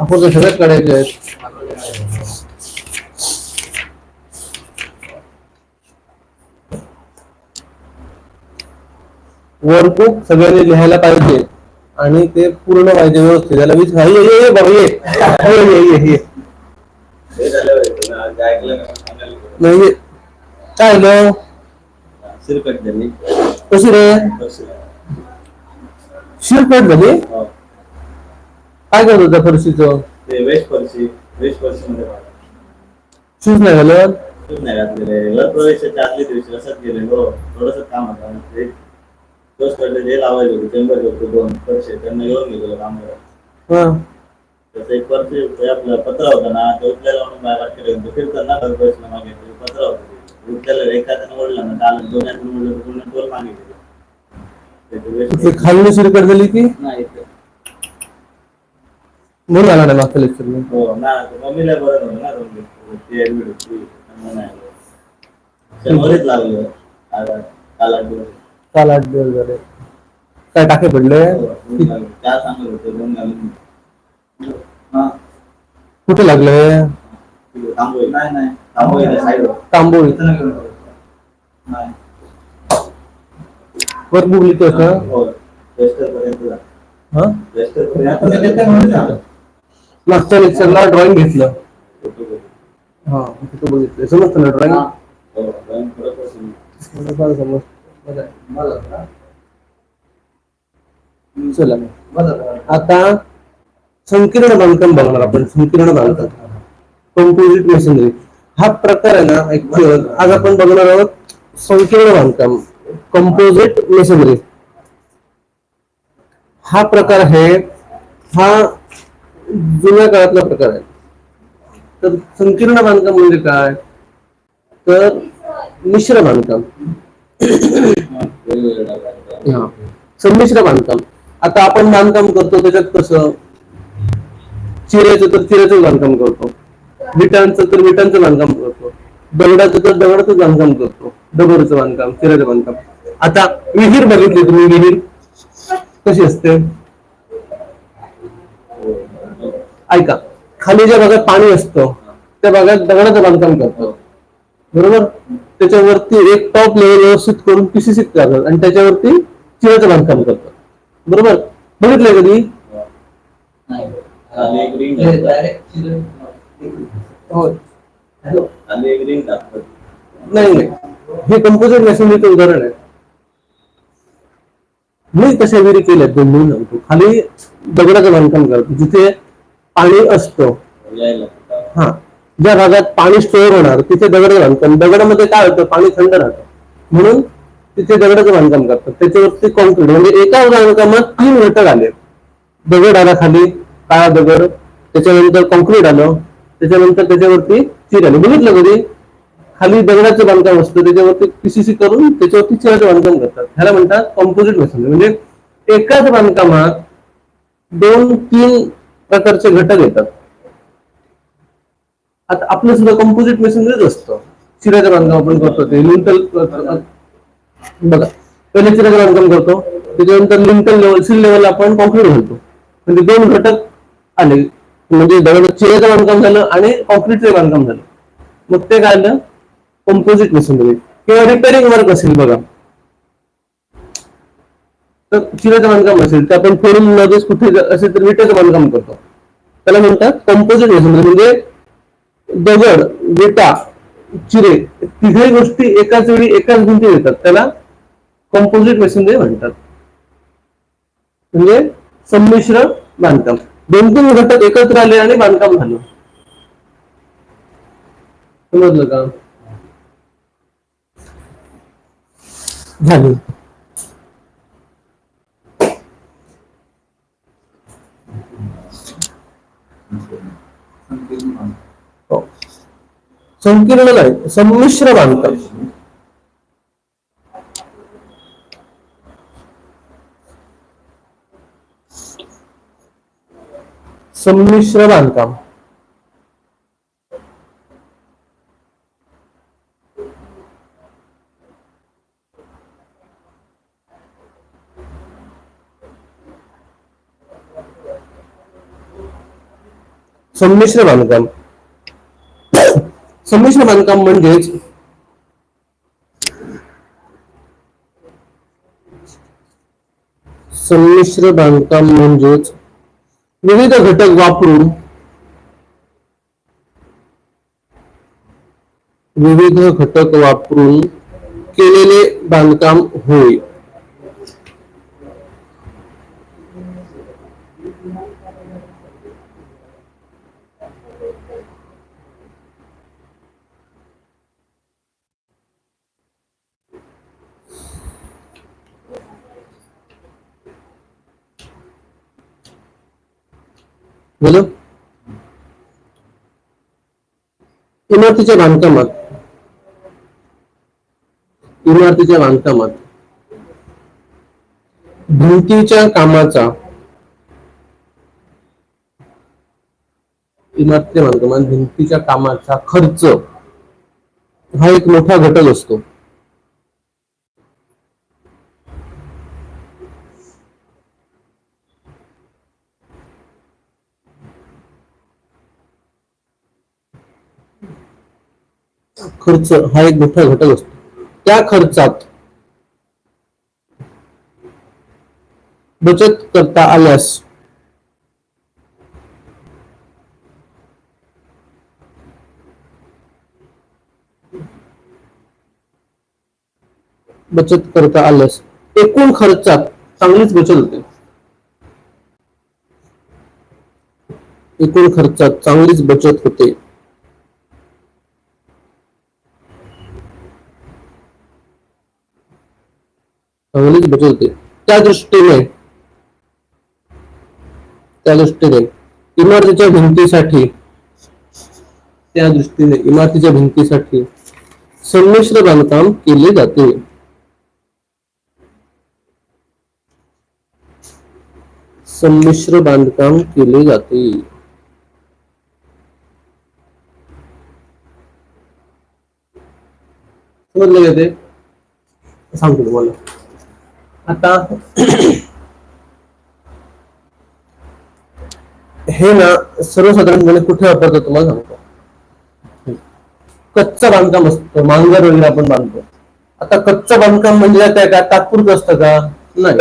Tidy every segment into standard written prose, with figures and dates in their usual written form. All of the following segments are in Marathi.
आपण सगळ्यात काढायचे आहेत. वर्कबुक सगळ्यांनी लिहायला पाहिजे आणि ते पूर्ण पाहिजे व्यवस्थित. त्याला वीज नाही काय आलं शिरकट झाली. कशी रे शिरकट झाली? काय करत होता फरशीचं? वेस्ट फरशी मध्ये शूज नाही घालत? शूज नाही घातलेले. प्रवेशाच्या आदल्या दिवशी असंच गेलेलो. थोडंसं काम होतं तोच कडले जे लावायचे होते चेंबर होते 2 फरशे त्यांना घेऊन गेलेलो कामावर. त्याचा एक फरशी आपला पत्रा होता ना तो उचलायला म्हणून बाहेर केलं फिरताना बसला मागे पत्रा होता उचलायला एखाद्यानं ओढला ना त्याला 2 ओढलं पूर्ण टोल मागे गेले. खाली शिरकट झाली की नाही म्हणून आला नाही मागच्या लेक्चर मध्ये. हो ना मम्मीला बरं नव्हतं ना ती ऍडमिट होती शंभरीच लागलं. काल 8 दिवस झाले. काय टाके पडले? काय सांगत होते 2 घालून. कुठे लागले? तांबोळी. नाही तांबोळी नाही वर्कबुक लिहितोस ना? हो मागच्या लेक्चरला ड्रॉइंग घेतलं. हा तिथं बघितलं समजतं ना ड्रॉइंग? चला आता संकीर्ण बांधकाम बघणार आपण. संकीर्ण बांधकाम कंपोजिट मेसनरी हा प्रकार आहे ना. ऍक्च्युअल आज आपण बघणार आहोत संकीर्ण बांधकाम कंपोजिट मेसनरी. हा प्रकार आहे हा जुन्या काळातला प्रकार आहे. तर संकीर्ण बांधकाम म्हणजे काय तर मिश्र बांधकाम संमिश्र बांधकाम. आता आपण बांधकाम करतो त्याच्यात कसं चिऱ्याचं तर चिऱ्याचं बांधकाम करतो, विटांचं तर विटांचं बांधकाम करतो, दगडाचं तर दगडाचं बांधकाम करतो, दगडचं बांधकाम चिऱ्याचं बांधकाम. आता विहीर बघितली तुम्ही? विहीर कशी असते? ऐका खाली ज्या भागात पाणी असतं त्या भागात दगडाचं बांधकाम करतो बरोबर. त्याच्यावरती एक टॉप लेवल व्यवस्थित करून पीसीसी करतात आणि त्याच्यावरती चिऱ्याचं बांधकाम करतात बरोबर. बघितलंय कधी? नाही हे कंपोजिट मेसनरीचं उदाहरण आहे. मी तशा विहिरी केल्यात 2 सांगतो. खाली दगडाचं बांधकाम करतो जिथे पाणी असतं. हा ज्या भागात पाणी स्टोअर होणार तिथे दगडाचं बांधकाम. दगडामध्ये काय होतं पाणी थंड राहतं म्हणून तिथे दगडाचं बांधकाम करतात. त्याच्यावरती कॉन्क्रीट म्हणजे एका बांधकामात 3 घटक आले. दगड आला खाली काळा दगड, त्याच्यानंतर कॉन्क्रीट आलं, त्याच्यानंतर त्याच्यावरती चिर आली. बघितलं कधी? खाली दगडाचं बांधकाम असतं त्याच्यावरती पीसीसी करून त्याच्यावरती चिराचं बांधकाम करतात. ह्याला म्हणतात कॉम्पोजिट मेसनरी. म्हणजे एकाच बांधकामात 2-3 प्रकारचे घटक येतात. आता आपलं सुद्धा कंपोजिट मेसनरीच असतं. चिराचं बांधकाम आपण करतो ते लिंटल बघा पहिले चिराचं बांधकाम करतो त्याच्यानंतर लिंटल लेवल सील लेवल आपण कॉन्क्रीट घालतो. म्हणजे 2 घटक आले म्हणजे दगड चिराचं बांधकाम झालं आणि कॉन्क्रीटचं बांधकाम झालं. मग ते काय आलं कंपोजिट मेसनरी. किंवा रिपेअरिंग वर्क असेल बघा तर चिराचं बांधकाम असेल तर आपण फोडून लगेच कुठे असेल तर विटेचं बांधकाम करतो त्याला म्हणतात कंपोजिट मेसनरी. म्हणजे दगड विटा चिरे तिघही गोष्टी एकाच वेळी एकाच भिंतीत येतात त्याला कंपोजिट मेसनरी म्हणतात. म्हणजे संमिश्र बांधकाम 2-3 घटक एकत्र आले आणि बांधकाम झालं. समजलं का? झालं. संकीर्ण नाही संमिश्र बांधकाम. संमिश्र बांधकाम संमिश्र बांधकाम. संमिश्र बांधकाम म्हणजेच संमिश्र बांधकाम म्हणजेच विविध घटक वापरून केलेले बांधकाम होय. बोलो. इमारतीच्या बांधकामात भिंतीच्या कामाचा खर्च हा एक मोठा घटक असतो. खर्च हा एक मोठा घटक असतो. त्या खर्चात बचत करता आल्यास एकूण खर्चात चांगलीच बचत होते. त्या दृष्टीने इमारतीच्या भिंतीसाठी संमिश्र बांधकाम केले जाते. समजलं का ते? सांगतो तुम्हाला आता. हे ना सर्वसाधारणपणे कुठे वापरतात तुम्हाला सांगतो. कच्चं बांधकाम असतं, मांगर वगैरे आपण बांधतो. आता कच्चं बांधकाम म्हणजे काय तात्पुरतं असतं का? नाही,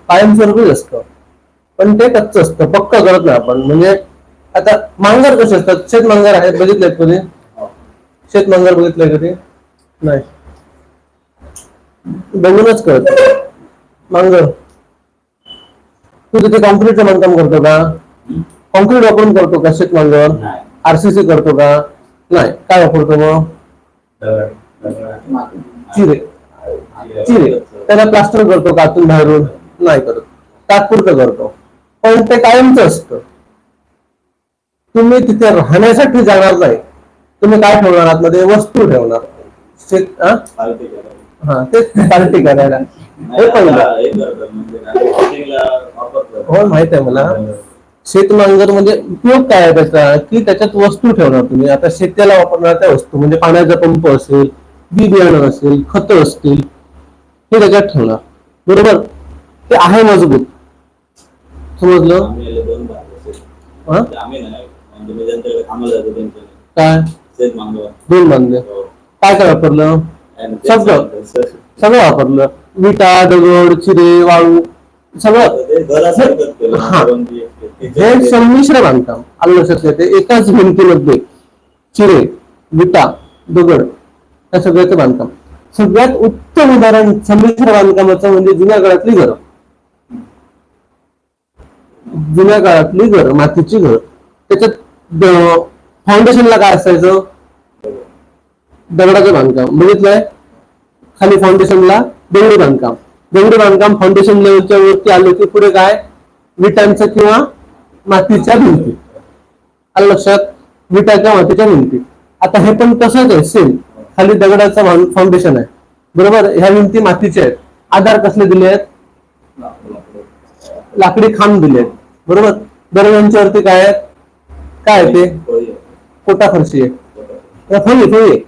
कायमस्वरूपीच असतं. पण ते कच्चं असतं, पक्क करत नाही आपण. म्हणजे आता मांगर कसे असतात? शेतमांगर आहेत, बघितलेत कधी? शेतमांगर बघितलंय कधी? नाही, बघूनच कळत. मांगर तू तिथे कॉन्क्रीटचं बांधकाम करतो का? कॉन्क्रीट वापरून करतो का शेतमांगर? आरसीसी करतो का? नाही. काय वापरतो मग? चिरे. त्याला प्लास्टर करतो का आतून बाहेरून? नाही करत, तात्पुरतं करतो. पण ते कायमचं असतं. तुम्ही तिथे राहण्यासाठी जाणार नाही. तुम्ही काय ठेवणार आतमध्ये? वस्तू ठेवणार. तेच पार्टी करायला. हे पहिलं हो, माहित आहे मला. शेतमांगर म्हणजे उपयोग काय आहे त्याचा? की त्याच्यात वस्तू ठेवणार तुम्ही. आता शेतीला वापरणार त्या वस्तू म्हणजे पाण्याचा पंप असेल, बी बियाणं असेल, खतं असतील, हे त्याच्यात ठेवणार. बरोबर? ते आहे मजबूत. समजलं? काय दोन बांधले? काय काय वापरलं? सगळं वापरलं. विटा, दगड, चिरे, वाळू सगळं. हे संमिश्र बांधकाम. आलं लक्षात येते? एकाच भिंतीमध्ये चिरे, विटा, दगड या सगळ्याचं बांधकाम. सगळ्यात उत्तम उदाहरण संमिश्र बांधकामाचं म्हणजे जुन्या काळातली घर, मातीची घर. त्याच्यात फाउंडेशनला काय असायचं? दगडाचं बांधकाम. बघितलंय? खाली फाउंडेशनला दगडी बांधकाम फाउंडेशन लेवलच्या वरती आलं की पुढे काय? विटांचं किंवा मातीच्या भिंती. आलं लक्षात? विटाच्या मातीच्या भिंती. आता हे पण तसंच आहे, सेम. खाली दगडाचं फाउंडेशन आहे, बरोबर? ह्या भिंती मातीच्या आहेत. आधार कसले दिले आहेत? लाकडी खांब दिले आहेत, बरोबर? दरवाजांच्या काय आहेत? काय ते कोटा फरशी आहे, फळी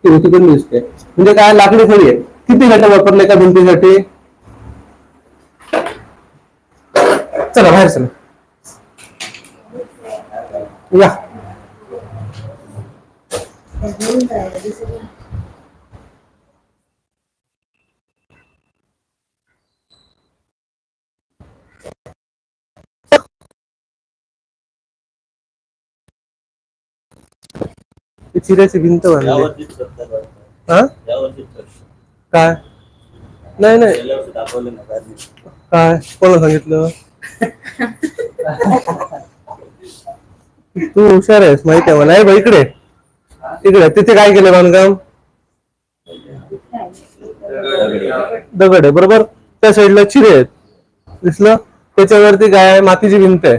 तिकडून दिसते. म्हणजे काय? लाकडी फळी आहे. किती घटक वापरले का भिंतीसाठी? चला बाहेर चला या. चिऱ्याची भिंत बांधली. हा काय नाही नाही काय कोणाला सांगितलं? तू हुशार आहेस माहिती आहे मला. आहे बा इकडे इकडे तिथे काय केलं बांधकाम? दगड आहे बरोबर. त्या साईडला चिरे आहेत दिसलं. त्याच्यावरती काय आहे? मातीची भिंत आहे.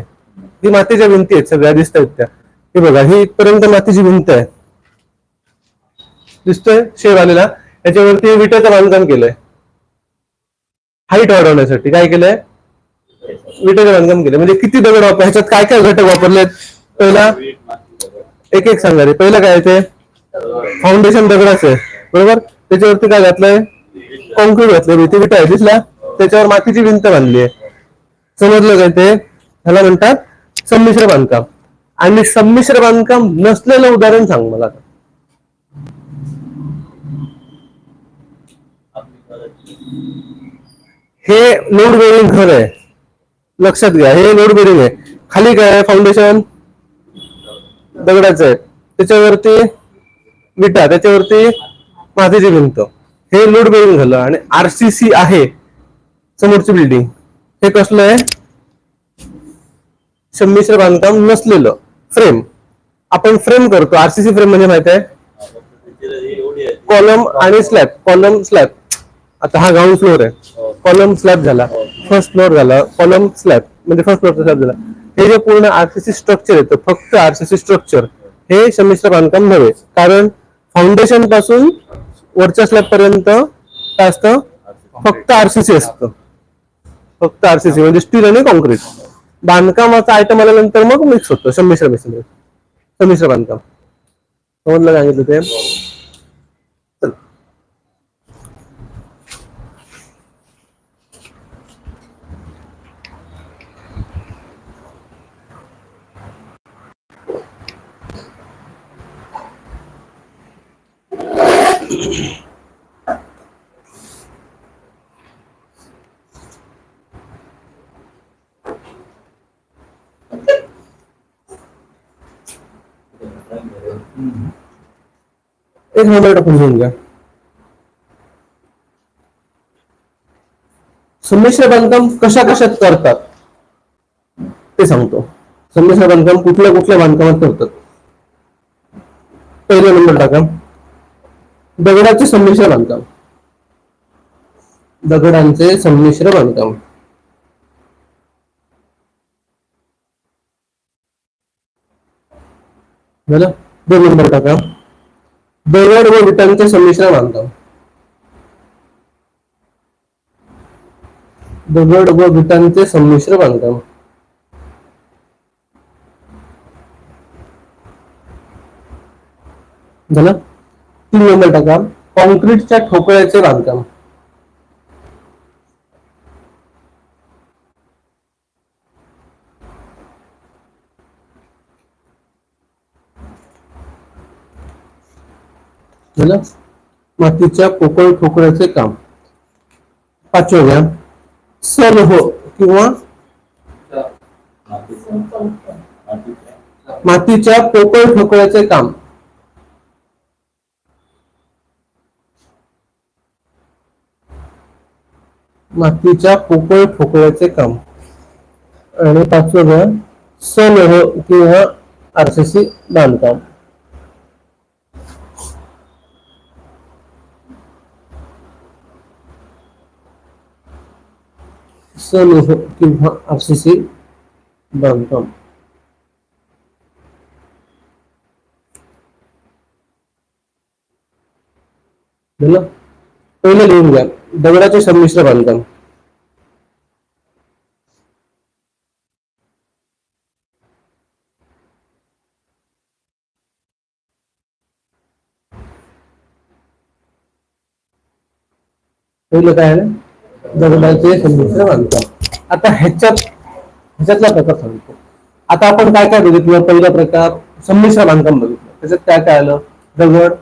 ही मातीच्या भिंती आहेत सगळ्या दिसत आहेत त्या. हे बघा ही इथपर्यंत मातीची भिंत आहे दिसतोय शेव आलेला. त्याच्यावरती विटेचं बांधकाम केलंय. हाईट वाढवण्यासाठी काय केलंय? विटेचं बांधकाम केलंय. म्हणजे किती दगड वापर ह्याच्यात काय काय घटक वापरलेत? पहिला एक एक सांगा रे. पहिलं काय ते फाउंडेशन दगडाचं आहे बरोबर. त्याच्यावरती काय घातलंय? कॉन्क्रीट घातलंय. भीती विटा आहे दिसला. त्याच्यावर मातीची भिंत बांधली आहे. समजलं काय ते? ह्याला म्हणतात संमिश्र बांधकाम. आणि संमिश्र बांधकाम नसलेलं उदाहरण सांग मला. हे लोड बेरिंग घर आहे लक्षात घ्या. हे लोड बेरिंग आहे. खाली काय आहे? फाउंडेशन दगडाचं आहे. त्याच्यावरती विटा, त्याच्यावरती मातीची भिंत. हे लोड बेरिंग झालं. आणि आरसीसी आहे समोरची बिल्डिंग. हे कसलं आहे? संमिश्र बांधकाम नसलेलं फ्रेम. आपण फ्रेम करतो. आरसीसी फ्रेम म्हणजे माहित आहे कॉलम आणि स्लॅब. Column slab. आता हा ग्राउंड फ्लोअर आहे. कॉलम स्लॅब झाला. फर्स्ट फ्लोअर झाला. कॉलम स्लॅब म्हणजे फर्स्ट फ्लोअरचा स्लॅब झाला. हे जे पूर्ण आरसीसी स्ट्रक्चर येतं फक्त आरसीसी स्ट्रक्चर हे संमिश्र बांधकाम नव्हे. कारण फाउंडेशन पासून वरच्या स्लॅब पर्यंत काय असतं? फक्त आरसीसी असतं. फक्त आरसीसी म्हणजे स्टील आणि कॉन्क्रीट. बांधकामाचा आयटम आल्यानंतर मग मिक्स होतं संमिश्र बांधकाम. समजलं सांगितलं ते? एक नंबर टाकून घेऊन घ्या. संमिश्र बांधकाम कशा कशात करतात ते सांगतो. संमिश्र बांधकाम कुठल्या कुठल्या बांधकामात करतात? पहिला नंबर टाका दगडाचे संमिश्र बांधकाम. दगडांचे संमिश्र बांधकाम. झालं. 2 नंबर टाका दगड व विटांचे संमिश्र बांधकाम. दगड व विटांचे संमिश्र बांधकाम. झालं. 3 नंबर टाका कॉन्क्रीटच्या ठोकळ्याचे बांधकाम. झालं. मातीच्या पोकळ ठोकळ्याचे काम. 5वं घ्या सलोह किंवा मातीच्या पोकळ ठोकळ्याचे काम. मातीच्या पोकळ ठोकळ्याचे काम. आणि 5वं घ्या सलोह किंवा आरसीसी बांधकाम. सलोह किंवा आरसीसी बांधकाम. पहिलं लिहून घ्या दगडाचे संमिश्र बांधकाम. पहिलं काय आहे? दगडाचे संमिश्र बांधकाम. आता ह्याच्यातला प्रकार सांगतो. आता आपण काय काय बघितलं? पहिला प्रकार संमिश्र बांधकाम बघितलं. त्याच्यात काय काय आलं? दगड,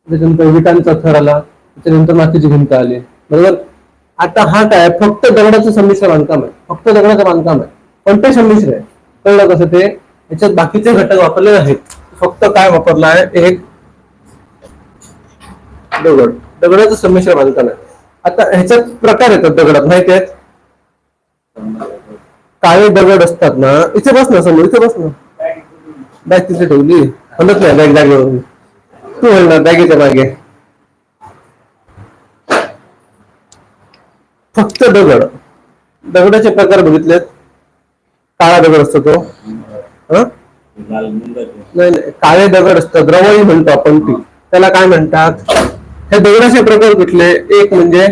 त्याच्यानंतर विटांचा थर आला, त्याच्यानंतर मातीची भिंत आली, बरोबर. आता हा काय फक्त दगडाचं संमिश्र बांधकाम आहे, फक्त दगडाचं बांधकाम आहे, पण ते संमिश्र आहे. कळलं कसं ते? याच्यात बाकीचे घटक वापरले आहेत, फक्त काय वापरला आहे, एक दगड, दगडाचं संमिश्र बांधकाम आहे. आता ह्याच्यात प्रकार येतात दगडात, माहिती आहेत? काळे दगड असतात ना, इथे बस ना समोर, इथे बस ना, बॅग तिथे ठेवली, हलत नाही बॅग जागेवरून, तू हलणार बॅगेच्या मागे. फक्त दगड, दगडाचे प्रकार बघितलेत. काळा दगड असतो तो, नाही काळे दगड असतात, रवळी म्हणतो आपण ती, त्याला काय म्हणतात? हे दगडाचे प्रकार कुठले? एक म्हणजे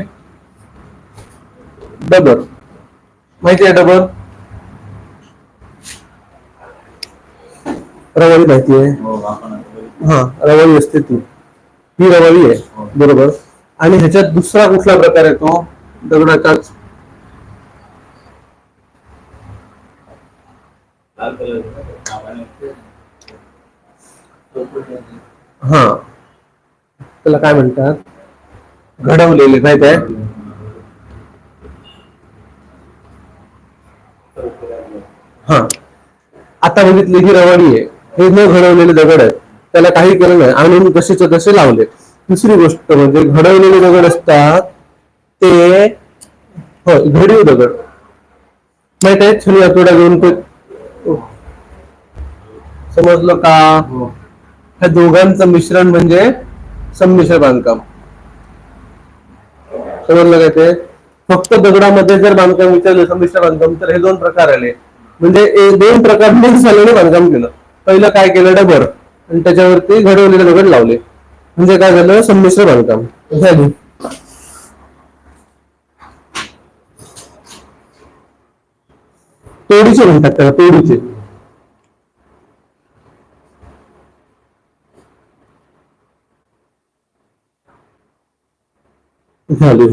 डबर, माहिती आहे डबर? रवळी माहिती आहे? हा, रवळी असते ती, ही रवळी आहे, बरोबर. आणि ह्याच्यात दुसरा कुठला प्रकार येतो दगडाचाच? हा, त्याला काय म्हणतात? घडवलेले, माहित आहे? हा, आता बघितली ही रवडी आहे, हे न घडवलेले दगड आहेत, त्याला काही केलं नाही, आणून जसेच्या तसे लावले. दुसरी गोष्ट म्हणजे घडवलेले दगड असतात ते, हो, घडीव दगड, माहित आहे? छली आतोड्या घेऊन ते, समजलं का? ह्या दोघांचं मिश्रण म्हणजे संमिश्र बांधकाम. समजलं काय ते? फक्त दगडामध्ये जर बांधकाम विचारलं संमिश्र बांधकाम, तर हे दोन प्रकार आले, म्हणजे दोन प्रकार मिक्स झालेलं बांधकाम केलं. पहिलं काय केलं? डबर, आणि त्याच्यावरती घडवलेले दगड लावले, म्हणजे काय झालं? संमिश्र बांधकाम झाली. तोडीचे म्हणतात त्याला, तोडीचे. झाली.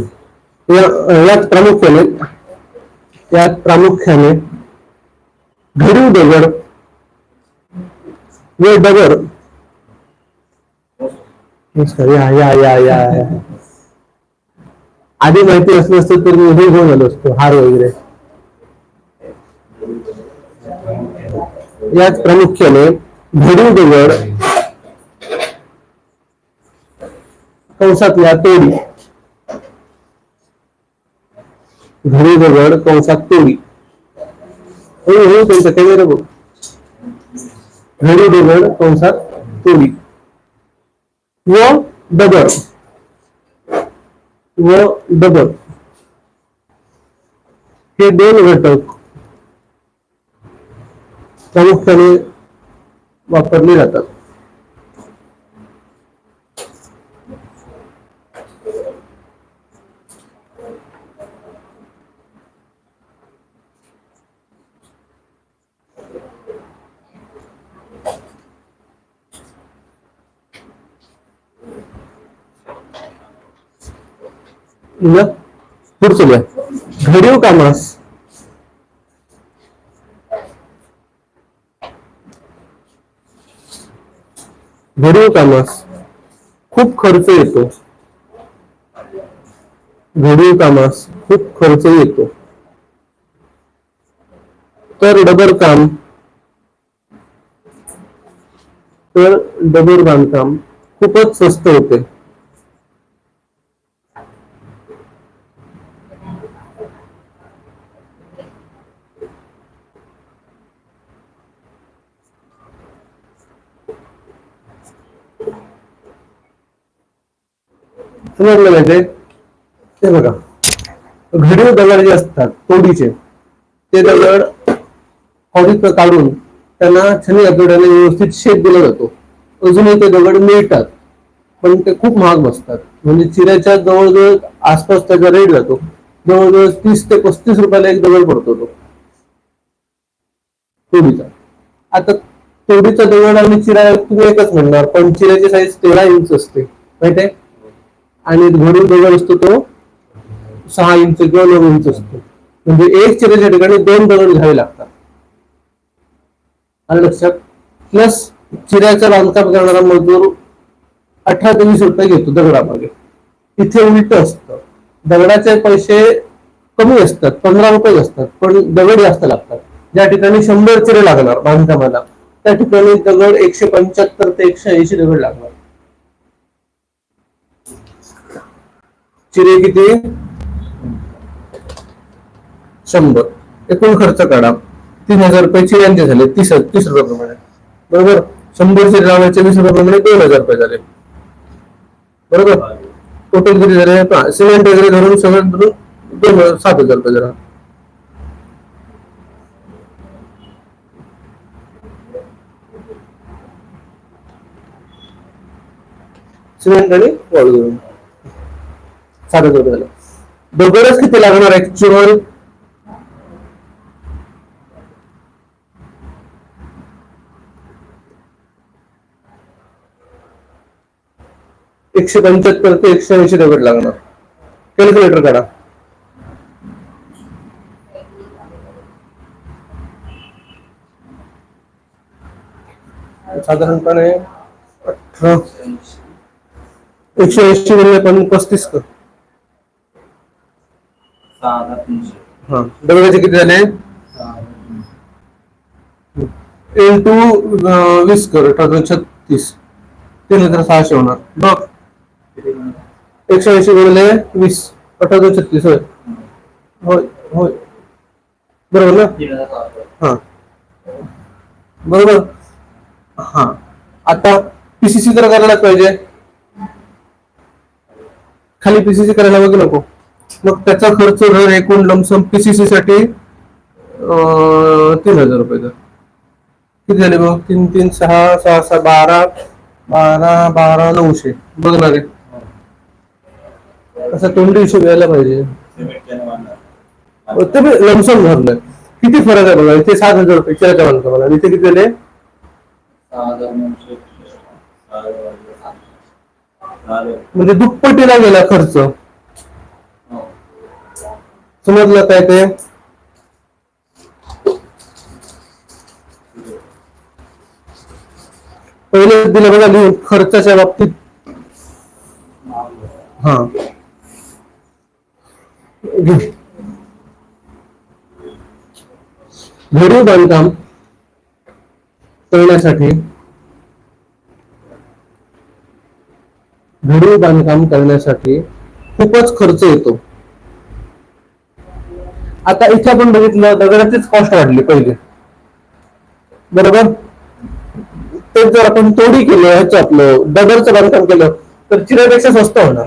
यात प्रामुख्याने घडीव दगड व दगड, या या या या आधी माहिती असलं असतं तर मी हे घेऊन आलो असतो, हार वगैरे. यात प्रामुख्याने घडीव दगड, कंसातल्या तोडी, घडीव दगड कंसात तोडी, त्यांचा कॅमेरा बघ, घडीव दगड कंसात तोडी व दगड, हे दोन घटक प्रामुख्याने वापरले जातात. पुढचं घ्या, घडीव कामास खूप खर्च येतो, घडीव कामास खूप खर्च येतो, तर डबर बांधकाम खूपच स्वस्त होते. समजलं म्हणजे ते बघा, घडीव दगड जे असतात तोडीचे, ते दगड हौदीत काढून त्यांना छनी आतोड्याने व्यवस्थित शेप दिला जातो. अजूनही ते दगड मिळतात, पण ते खूप महाग बसतात, म्हणजे चिऱ्याच्या जवळजवळ आसपास त्याचा रेट जातो, जवळजवळ 30 ते 35 रुपयाला एक दगड पडतो तो तोडीचा. आता तोडीचा दगड आणि चिरा तुम्ही एकच म्हणणार, पण चिऱ्याची साईज 13 इंच असते, माहित आहे? आणि घडीव दगड असतो तो 6 इंच किंवा 9 इंच असतो, म्हणजे एक चिऱ्याच्या ठिकाणी 2 दगड घ्यावे लागतात. आणि लक्षात, प्लस चिऱ्याचं बांधकाम करणारा मजदूर 18 ते 20 रुपये घेतो दगडामागे. इथे उलट असतं, दगडाचे पैसे कमी असतात, 15 रुपये असतात, पण दगड जास्त लागतात. ज्या ठिकाणी 100 चिरे लागणार बांधकामाला, त्या ठिकाणी दगड 175 ते 180 दगड लागणार. चिरे किती? 100. एकूण खर्च काढा, 3000 रुपये चिऱ्यांचे झाले, 30 रुपये प्रमाणे. बरोबर, 100 चिरे लावायचे 20 रुपये प्रमाणे 2000 रुपये झाले. बरोबर, टोटल किती झाले? सिमेंट वगैरे धरून सगळं धरून 7000 रुपये झाला. सिमेंट आणि वाळू धरून 7000 रुपये झाले. दगडच किती लागणार ऍक्च्युअल? 175 ते 180 दगड लागणार. कॅल्क्युलेटर काढा. साधारणपणे 18 180 गुणिले 35 कर. हा, दगडाचे किती झाले? इंटू 20 कर, 1836, 3600 होणार. बघ, 180 गुणिले 20, 1836. होय होय होय, बरोबर ना? हा, बरोबर. हा, आता पीसीसी तर करायला पाहिजे, खाली पीसीसी करायला वगैरे नको. मग त्याचा खर्च जर एकूण लमसम पीसीसी साठी 3000 रुपये. किती झाले मग? 3 3 6 6 6 12 12 12 900. बघणार आहे असं तोंडी हिशोब यायला पाहिजे. ते लमसम धरलंय. किती फरक आहे बघा, इथे 7000 रुपये चिराच्या बांधकामाला, इथे किती झाले? म्हणजे दुप्पटीला गेला खर्च. समजलं काय ते? पहिले दिलं बघा लिहून खर्चाच्या बाबतीत. हा, घरी बांधकाम करण्यासाठी खूपच खर्च येतो. आता इथे आपण बघितलं दगडाचीच कॉस्ट वाढली पहिले, बरोबर. तेच जर आपण तोडी केलं, ह्याचं आपलं दगडचं बांधकाम केलं तर चिऱ्यापेक्षा स्वस्त होणार.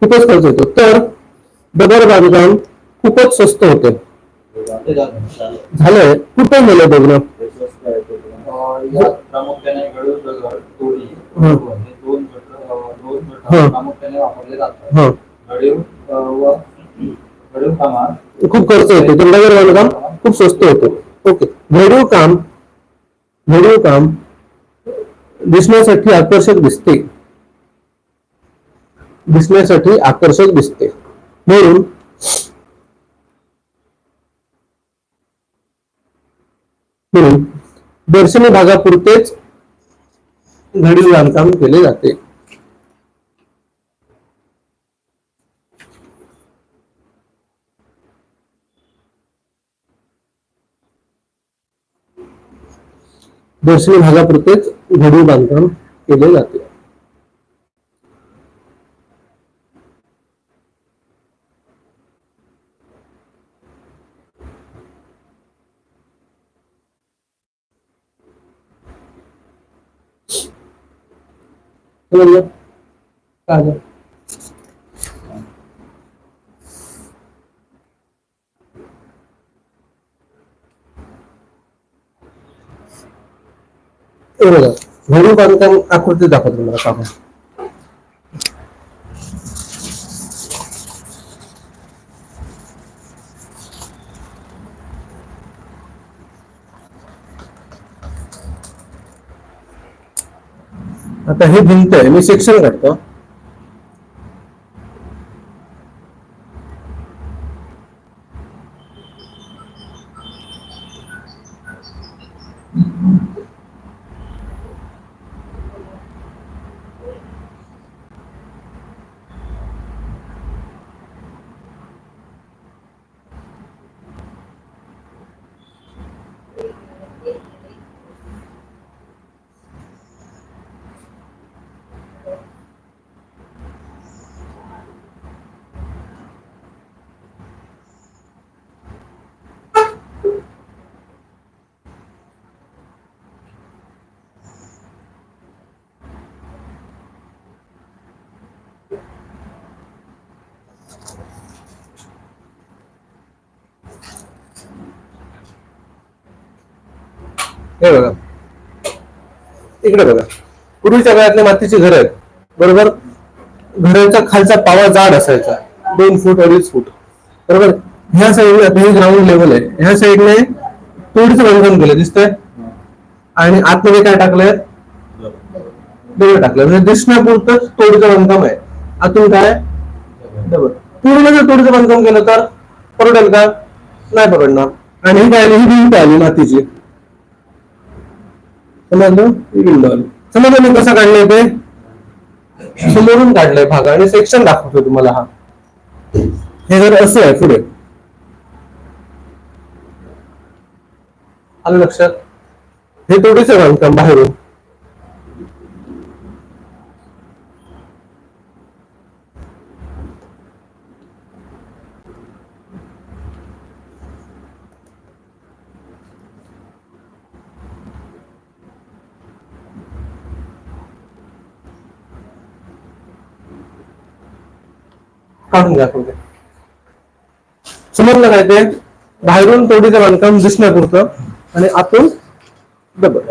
खूपच खर्च येतो, तर दगड बांधकाम खूपच स्वस्त होते. झालंय, कुठे गेलं दगड? प्रामुख्याने गडूळ दगड, तोडी प्रामुख्याने वापरले जातात. घडीव कामात खूप खर्च येतो, तर दगड बांधकाम खूप स्वस्त होतो. ओके, घडीव काम दिसण्यासाठी आकर्षक दिसते, म्हणून दर्शनी भागापुरतेच घडीव बांधकाम केले जाते. दर्शनी भागापुरतेच घडीव बांधकाम केले जाते. घडीव बांधकाम आकृती दाखवतो तुम्हाला काम. आता हे भिंत आहे, मी सेक्शन काढतो. हे बघा, इकडे बघा, पूर्वीच्या काळातले मातीची घर आहेत बरोबर. घराचा खालचा पावा जाड असायचा, 2 फूट 2.5 फूट बरोबर. ह्या साईडला हे ग्राउंड लेवल आहे, ह्या साईडने तोडीचं बांधकाम केलं दिसतंय, आणि आतमध्ये काय टाकलंय, दगड टाकलं. म्हणजे दिसण्यापुरतंच तोडीचं बांधकाम आहे, आतून काय दगड. पूर्ण जर तोडीचं बांधकाम केलं तर परवडेल का, नाही परवडणार. आणि ही काय आली, ही भिंत आली मातीची, समजलं, ही भिंत आली. समजलं मी कसं काढलंय ते, समोरून काढलंय भाग आणि सेक्शन दाखवतो तुम्हाला. हा हे जर असं आहे पुढे, आलं लक्षात, हे तोडीचं बांधकाम बाहेरून. काढून दाखवते, समजलं काय ते, बाहेरून तोडीचं बांधकाम दिसण्यापुरतं आणि आतून दगड.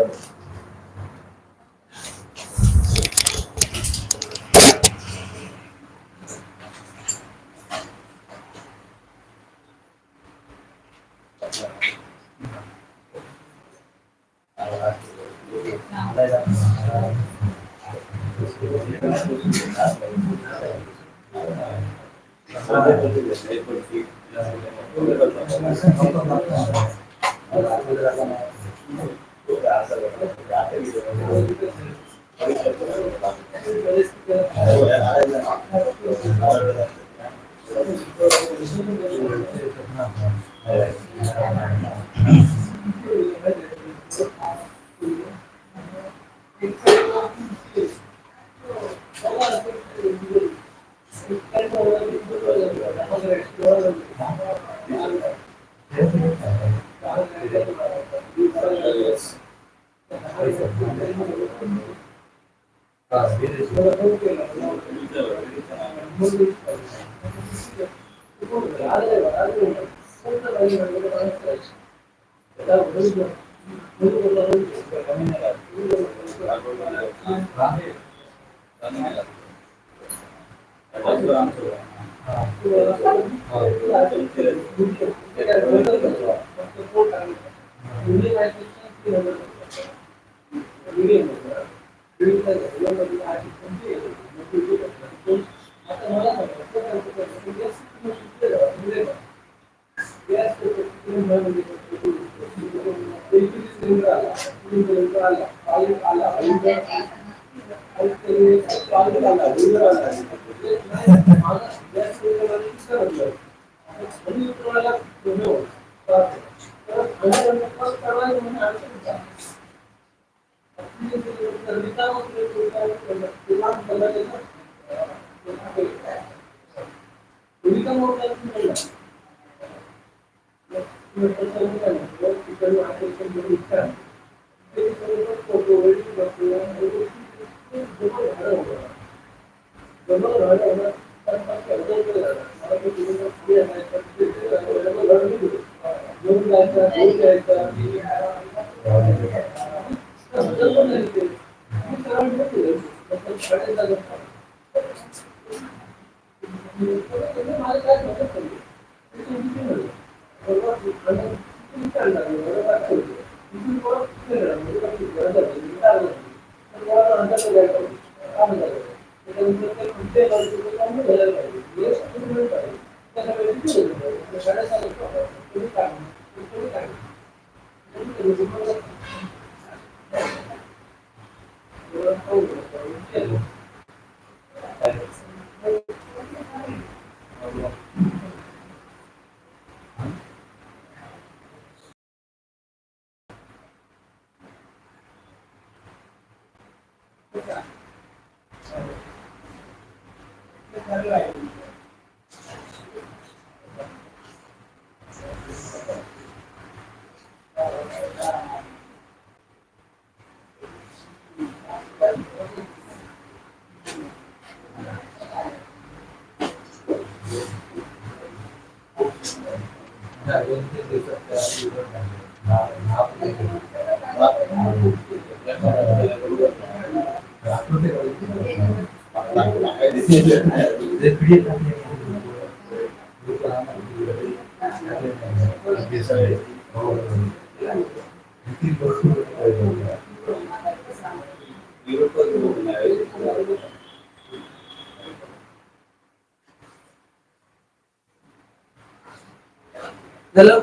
झालं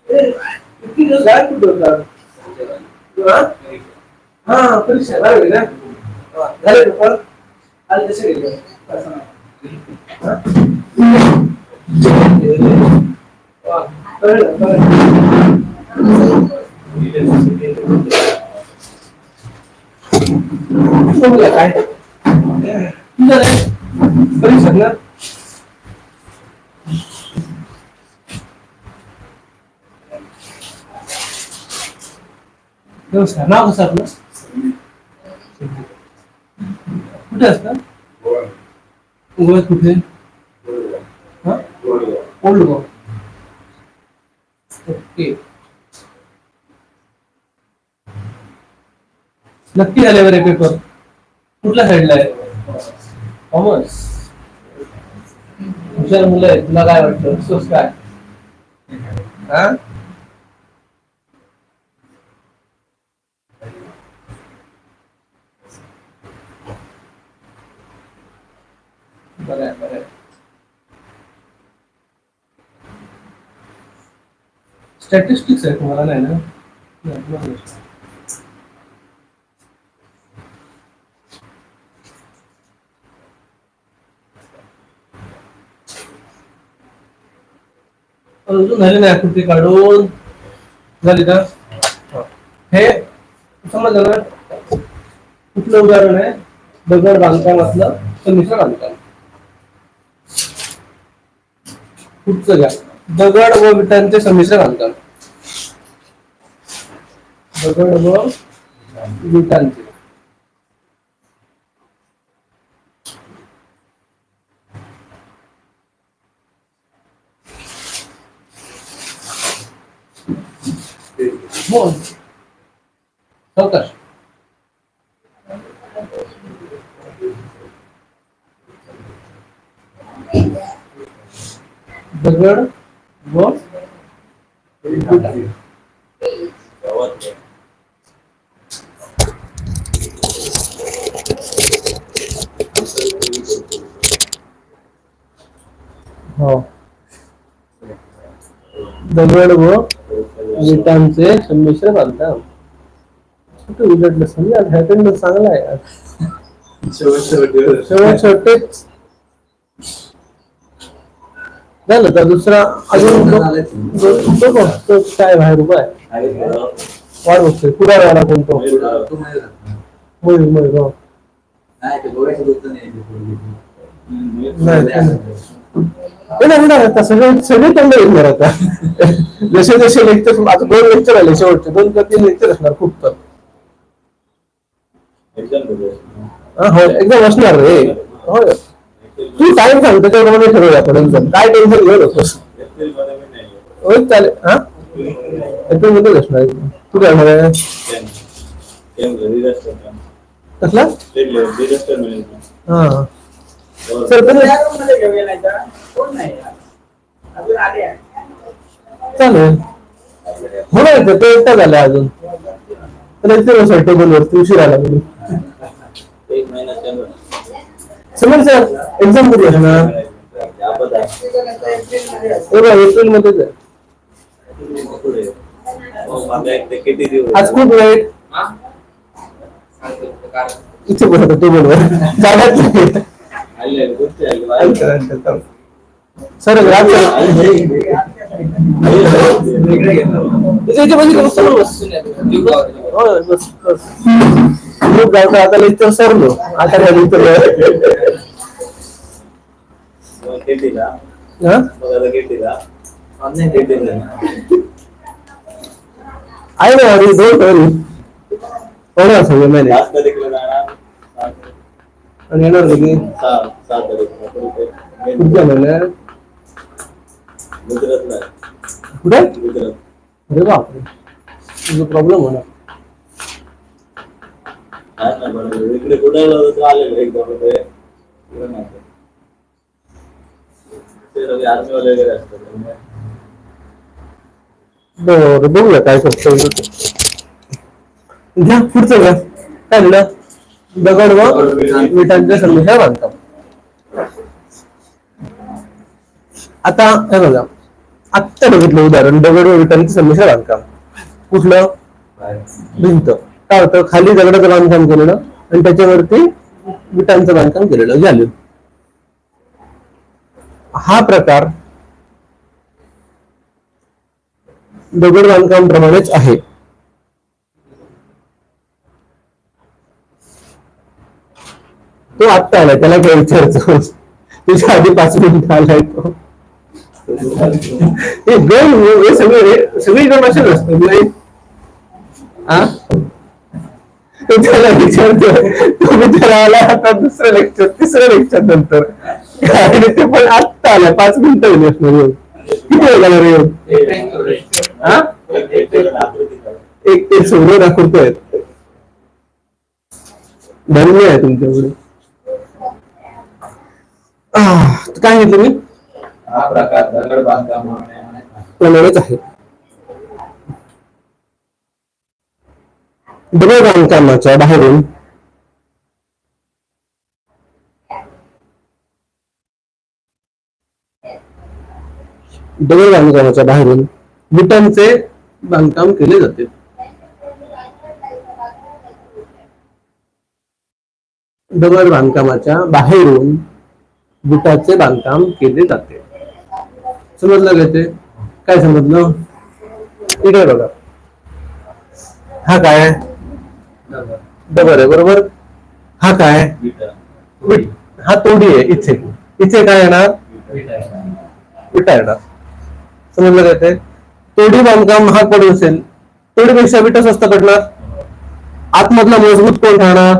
किती दिवस काय कुठं होता हा परीक्षा झाली ना झाले पेपर आले तसे गेले काय परीक्षा ना नमस्कार नाव कसं आपलं कुठे असतं गोव्यात कुठे ओल्ड गोवा ओके नक्की झाले बरे पेपर कुठल्या साईडला आहे कॉमर्स हुशार मुलं आहे तुला काय वाटतं सोस काय हा बरं बरं स्टॅटिस्टिक्स आहे तुम्हाला नाही ना अजून झाली नाही आकृती काढून झाली का हे समजलं ना कुठलं उदाहरण आहे दगड बांधकामातलं संमिश्र बांधकाम पुढचं घ्या दगड व विटांचे संमिश्र बांधकाम दगड व विटांचे बोल सावकाश दगड व विटा हो दगड व विटांचे संमिश्र बांधकाम कुठे उलटलं समजा ह्याकडनं चांगला आहे यार शेवट शेवटेच झालं तर दुसरा अजून तो काय बाहेर उभा आहे वाढ बघतोय पुढे वाला कोणतो मयूर मयूर हो नाही सगळे तोंड येणार आता जसे जसे लेक्चर आता 2 लेक्चर आले शेवटचे 2 किंवा 3 लेक्चर असणार खूप तर हो एकदम असणार रे हो तू टाइम सांग त्याच्याप्रमाणे ठरवूया आपण एकदम काय टेन्शन घेऊ नकोस हो चालेल हा एकदम मध्येच असणार तू काय म्हणा कसला हा सर चालेल म्हणायचं ते एकटा झालं अजून तर टेबलवरती उशीर आला गेली समज सर एक्झाम कधी असणार एप्रिल मध्येच आहे आज खूप वाईट इथे बसत टेबलवर सर बस खूप गावचं आता लेक्चर सरलो आता काय लेक्चर आहे ना अरे डोंट वरी होणार सगळं मॅनेज आणि येणार कधी पुढच्या महिन्यात कुठे अरे बापरे तुझा प्रॉब्लेम होणार इकडे कुठे आलेलो एकदम आर्मी वगैरे असतात बरं बघूया काय करतो घ्या पुढचं घ्या काय झालं दगड व विटांच्या संदेशा बांधकाम आता हे बघा आत्ता बघितलं उदाहरण दगड व विटांचं संदेशा बांधकाम कुठलं भिंत काय होतं खाली दगडाचं बांधकाम केलेलं आणि त्याच्यावरती विटांचं बांधकाम केलेलं झालं हा प्रकार दगड बांधकाम प्रमाणेच आहे तो आत्ता आलाय त्याला काय विचारतो तुझ्या आधी 5 मिनिटं आलाय तो हे सगळीकडे भाषा नसतं नाही त्याला विचारतो तो बिचारा आला आता दुसरं लेक्चर तिसरं लेक्चर नंतर आणि ते पण आत्ता आलाय 5 मिनिटं किती वेळ लागला रे एक ते सोडून दाखवतोय धन्य आहे तुमच्याकडे काय घेतलं मी हा प्रकार दगड बांधकाम प्रमाणेच आहे दगड बांधकामाच्या बाहेरून दगड बांधकामाच्या बाहेरून विटांचे बांधकाम केले जाते दगड बांधकामाच्या बाहेरून विटाचे बांधकाम केले जाते समजलं का ते काय समजलं इकडे बघा हा काय दगड आहे बरोबर हा काय विट हा तोडी आहे इथे इथे काय येणार विटा येणार समजलं काय ते तोडी बांधकाम हा कडून असेल तोडीपेक्षा विटा स्वस्त पडणार आतमधला मजबूत कोण राहणार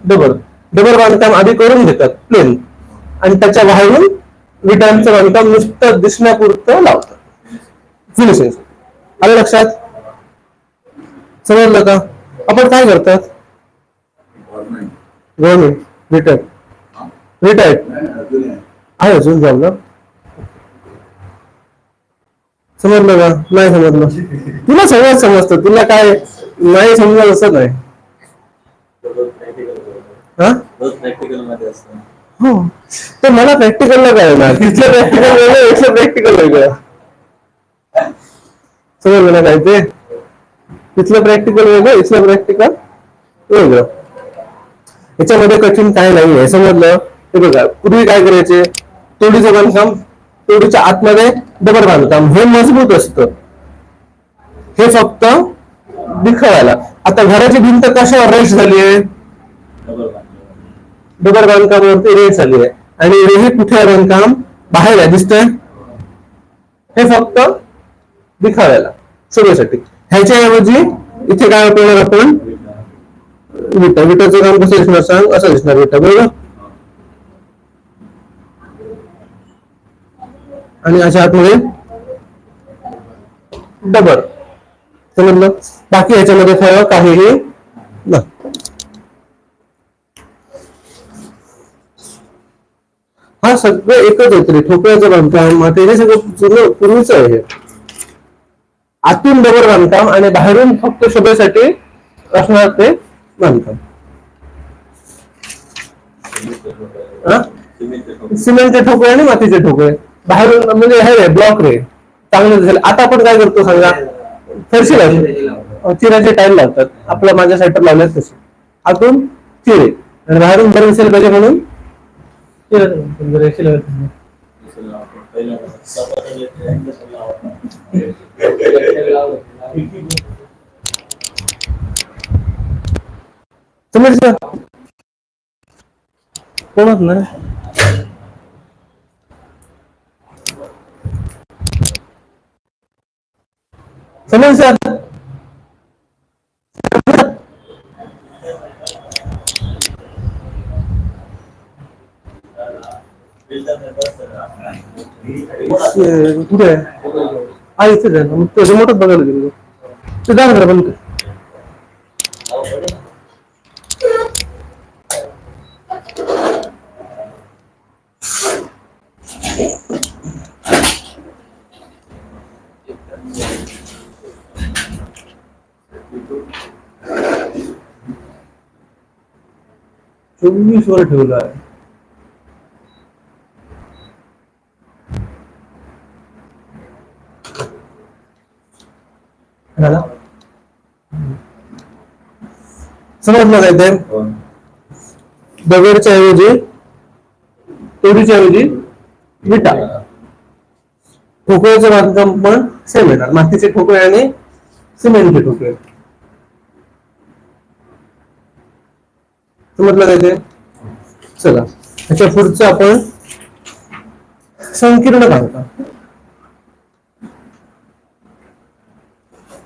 दगड दगड बांधकाम आधी करून घेतात प्लेन आणि त्याच्या बाहेरून विटांचं बांधकाम नुसतं दिसण्यापुरतं लावतात फिनिशिंग आलं लक्षात समजलं का आपण काय करतात गव्हर्नमेंट रिटायर्ड आहे अजून जमलं समजलं का नाही समजलं तुला सगळं समजतं तुला काय नाही समजलं असं नाही प्रॅक्टिकल मध्ये असतं हो तर मला प्रॅक्टिकलला काय ना तिथलं प्रॅक्टिकल वेगळं इथलं प्रॅक्टिकल वेगळं समजलं ना काय ते तिथलं प्रॅक्टिकल वेगळं इथलं प्रॅक्टिकल वेगळं याच्यामध्ये कठीण काय नाही आहे समजलं हे बघा पूर्वी काय करायचे तोडीचं बांधकाम तोडीच्या आतमध्ये दगड बांधकाम हे मजबूत असतं हे फक्त दिखावायला आता घराची भिंत कशावर रेस्ट झाली आहे दगड बांधकामावरती रेस्ट झाली आहे आणि हे कुठे बांधकाम बाहेर आहे दिसतंय हे फक्त दिखाव्याला सगळ्यासाठी ह्याच्याऐवजी इथे काय वापरणार आपण विटा विटाचं काम कसं दिसणार सांग असं दिसणार विटा बरोबर आणि अशा आतमध्ये दगड समजलं बाकी ह्याच्यामध्ये फरक काहीही नाही हा सगळं एकच आहे तरी ठोकळ्याचं बांधकाम हे सगळं पूर्वीच आहे आतून दगड बांधकाम आणि बाहेरून फक्त शोभेसाठी असणार ते बांधकाम सिमेंटचे ठोकळे आणि मातीचे ठोकळे बाहेरून म्हणजे हे रे ब्लॉक रे चांगलं दिसेल आता आपण काय करतो सांगा फरशी लावतो चिराचे टाईल लावतात आपल्या माझ्या साईडवर लावल्यात तसे आतून चिरे आणि बाहेरून बरं दिसेल पाहिजे म्हणून समीर सर कोणच नाही. समीर सर कुठे आहे इथेच आहे मग ते रिमोटच बघायला गेलो ते दाखवा पण चोवीस वर ठेवला आहे. समजलं काय ते दगडच्या ऐवजी तोडीच्या ऐवजी विटा. ठोकळ्याचं बांधकाम पण सेम येणार मातीचे ठोकळे आणि सिमेंटचे ठोकळे. समजलं काय ते. चला ह्याच्या पुढचं आपण संकीर्ण बांधकाम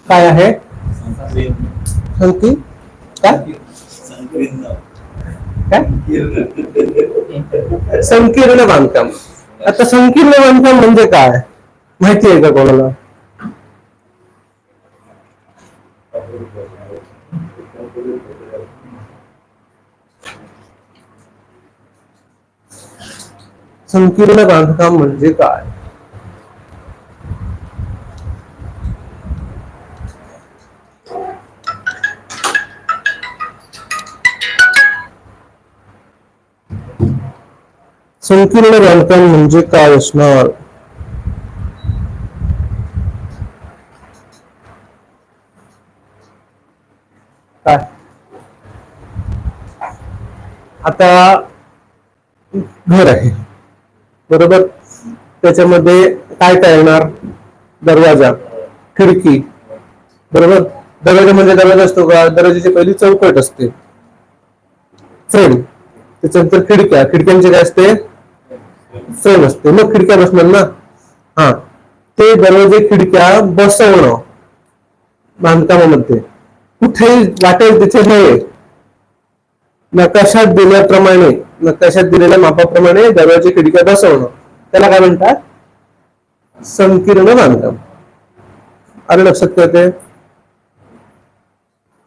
काय आहे. काय संकीर्ण बांधकाम. आता संकीर्ण बांधकाम म्हणजे काय माहिती आहे का कोणाला. संकीर्ण बांधकाम म्हणजे काय. संकीर्ण बांधकाम म्हणजे काय असणार. काय आता घर आहे बरोबर त्याच्यामध्ये काय काय येणार. दरवाजा खिडकी बरोबर. दरवाजामध्ये दरवाजा असतो का. दरवाजाची पहिली चौकट असते फ्रेम. त्याच्यानंतर खिडक्या खिडक्यांचे काय असते फ्रेम असते. मग खिडक्या बसणार ना. हा ते दरवाजे खिडक्या बसवणं बांधकामामध्ये कुठेही वाटेल तिथे नाही. नकाशात दिल्याप्रमाणे नकाशात दिलेल्या मापाप्रमाणे दरवाजे खिडक्या बसवणं त्याला काय म्हणतात संकीर्ण बांधकाम. आलं लक्षात काय ते.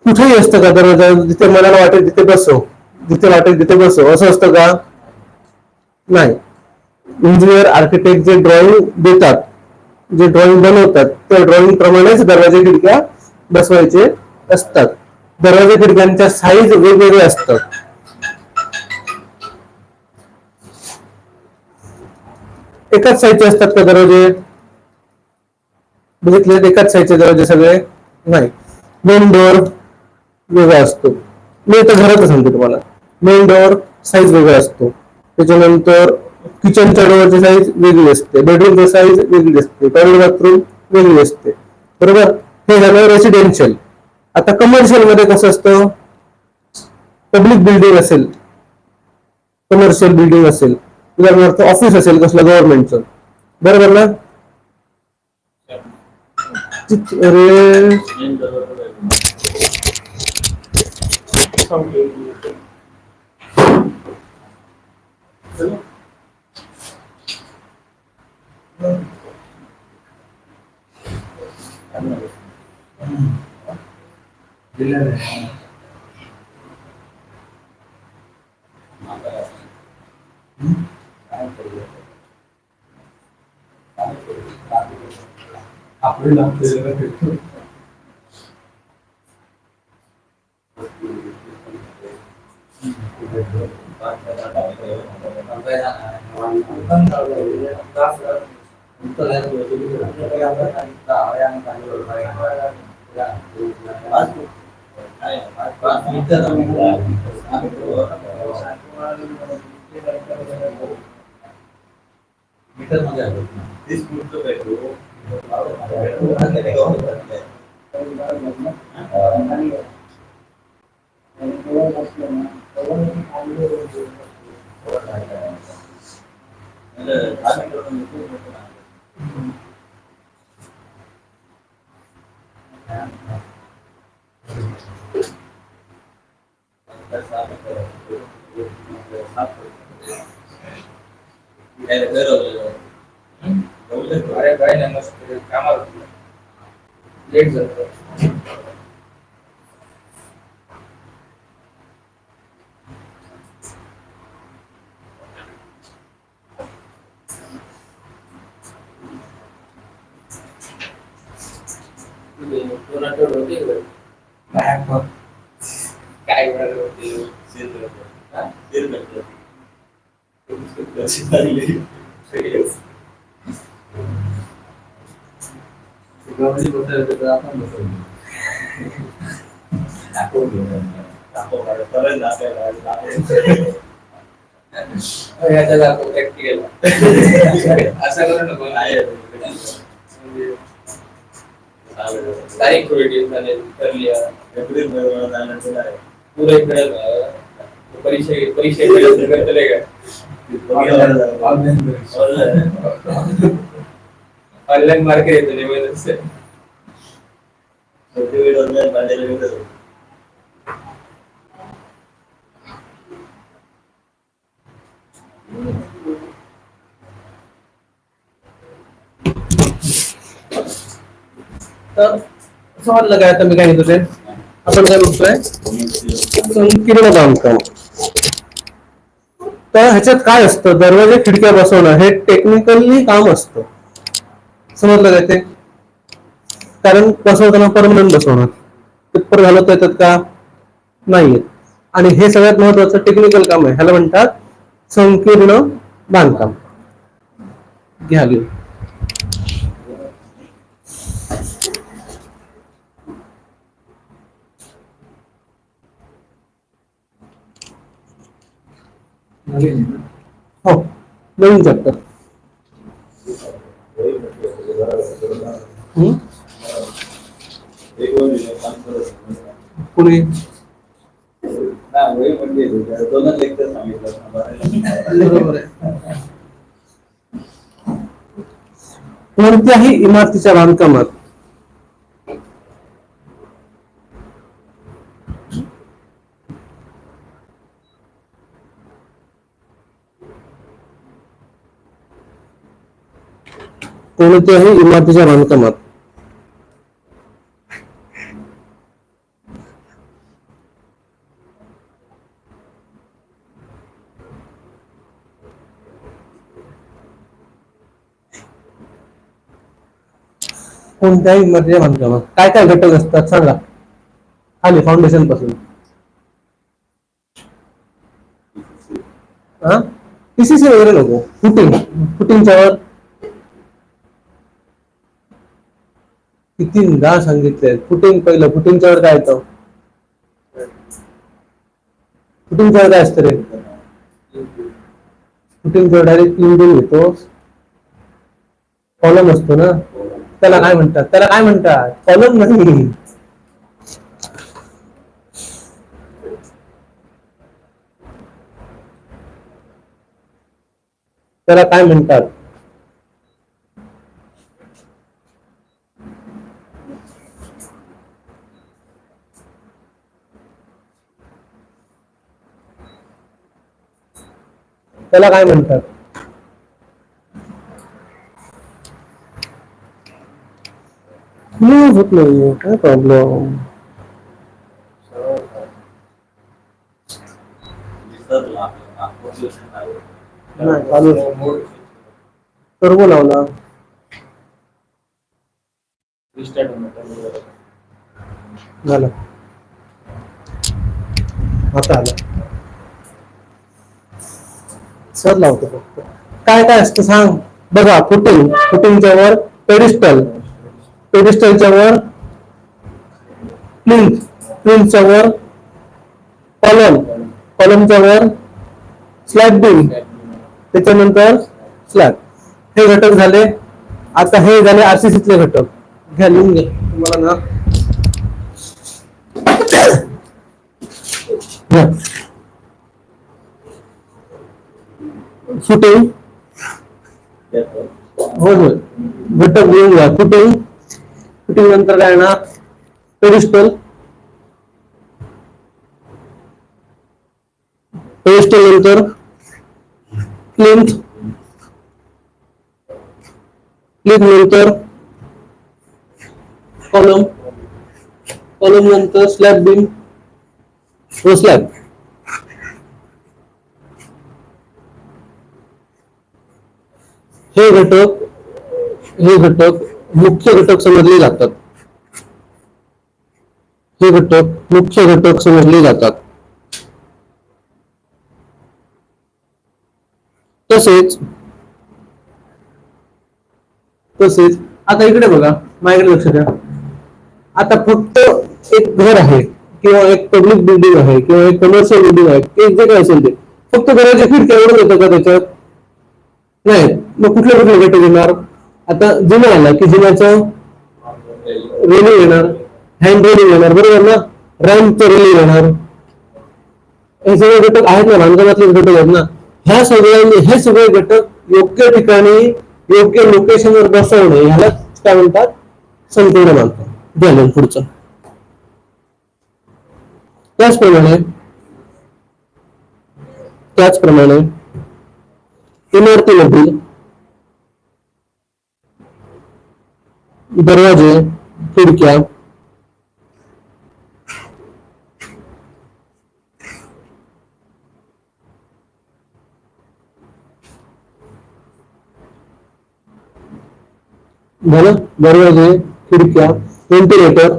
कुठेही असतं का दरवाजा जिथे मनाला वाटेल तिथे बसव जिथे वाटेल तिथे बसव असं असतं का नाही. इंजिनियर आर्किटेक्ट जे ड्रॉइंग देतात जे ड्रॉइंग बनवतात त्या ड्रॉइंग प्रमाणेच दरवाजे खिडक्या बसवायचे असतात. दरवाजे खिडक्यांच्या साईज वेगवेगळे असतात. एकाच साईजचे असतात का दरवाजे बघितले. एकाच साईजचे दरवाजे सगळे नाही. मेन डोअर वेगळा असतो. मी आता घराचं सांगतो तुम्हाला. मेन डोअर साईज वेगळा असतो. त्याच्यानंतर किचनच्या डोअरची साईज वेगळी असते. बेडरूमची साईज वेगळी असते. टॉयलेट बाथरूम वेगळी असते बरोबर. हे झालं रेसिडेन्शियल. आता कमर्शियल मध्ये कसं असतं. पब्लिक बिल्डिंग असेल कमर्शियल बिल्डिंग असेल उदाहरणार्थ ऑफिस असेल कसलं गव्हर्नमेंटचं बरोबर ना. अरे काय नाही मस्त कामाला लेट झालं. काय म्हणाल होते असं करू नको तारीख थोडी ठरली एप्रिल पुढे परीक्षा ऑनलाईन मार्केट येतो तर समजलं काय आता मी काय घेतो ते आपण काय बघतोय संकीर्ण बांधकाम. तर ह्याच्यात काय असतं, दरवाजे खिडक्या बसवणं हे टेक्निकली काम असतं. समजलं काय ते? कारण बसवताना परमनंट बसवणार पेपर घालवता येतात का नाही, आणि हे सगळ्यात महत्वाचं टेक्निकल काम आहे. ह्याला म्हणतात संकीर्ण बांधकाम. घ्या घेऊ. हो नवीन चॅप्टर. पुढे दोनच लेक्चर सांगितलं. बरोबर आहे. कोणत्याही इमारतीच्या बांधकामात कोणत्याही इमारतीच्या बांधकामात कोणत्याही इमारतीच्या बांधकामात काय काय घटक असतात सांगा, खाली फाउंडेशन पासून. पीसीसी वगैरे नको, फुटिंगच्या वर कितीदा सांगितलंय. फुटिंग फुटिंगच्या वर काय येतं? फुटिंगच्या वर काय असतं रे? फुटिंगच्या वर डायरेक्ट लिंबून घेतो, कॉलम असतो ना, त्याला काय म्हणतात? कॉलम नाही. त्याला काय म्हणतात? त्याला काय म्हणतात? होत नाही, काय प्रॉब्लेम? टर्बो लावला, झालं, आता आला. सर लावतो फक्त. काय काय असतं सांग बघा. फुटिंगच्या वर पेडिस्टलच्या वर प्लिंथच्या वर कॉलमच्या वर स्लॅब बीम, त्याच्यानंतर स्लॅब. हे घटक झाले. आता हे झाले आरसीसीतले घटक. घ्या लिहून घ्या तुम्हाला ना. फुटिंग, हो हो, घटक लिहून घ्या. फुटिंग, फुटिंग नंतर काय येणार? पेडिस्टल, पेडिस्टल नंतर प्लिंथ, प्लिंथ नंतर कॉलम, कॉलम नंतर स्लॅब बीम व स्लॅब. हे घटक मुख्य घटक समजले जातात. हे घटक मुख्य घटक समजले जातात. तसेच आता इकडे बघा, माझ्याकडे लक्ष द्या. आता फक्त एक घर आहे किंवा एक पब्लिक बिल्डिंग आहे किंवा एक कमर्शियल बिल्डिंग आहे, एक जे काय असेल ते फक्त घराच्या खिडक्या एवढं होतं का त्याच्यात? नाही. मग कुठले कुठले घटक येणार? आता जिना आला की जिन्याचं रेलिंग येणार, हँड रेलिंग येणार, बरोबर ना? रॅम्पचं रेलिंग येणार. हे सगळे घटक आहेत ना, बांधकामातले घटक आहेत ना. ह्या सगळ्यांनी हे सगळे घटक योग्य ठिकाणी योग्य लोकेशनवर बसवणे ह्याला काय म्हणतात? संपूर्ण बांधकाम. झालं पुढचं. त्याचप्रमाणे इमारतीमधील दरवाजे, खिडक्या, झालं, दरवाजे, खिडक्या, व्हेंटिलेटर,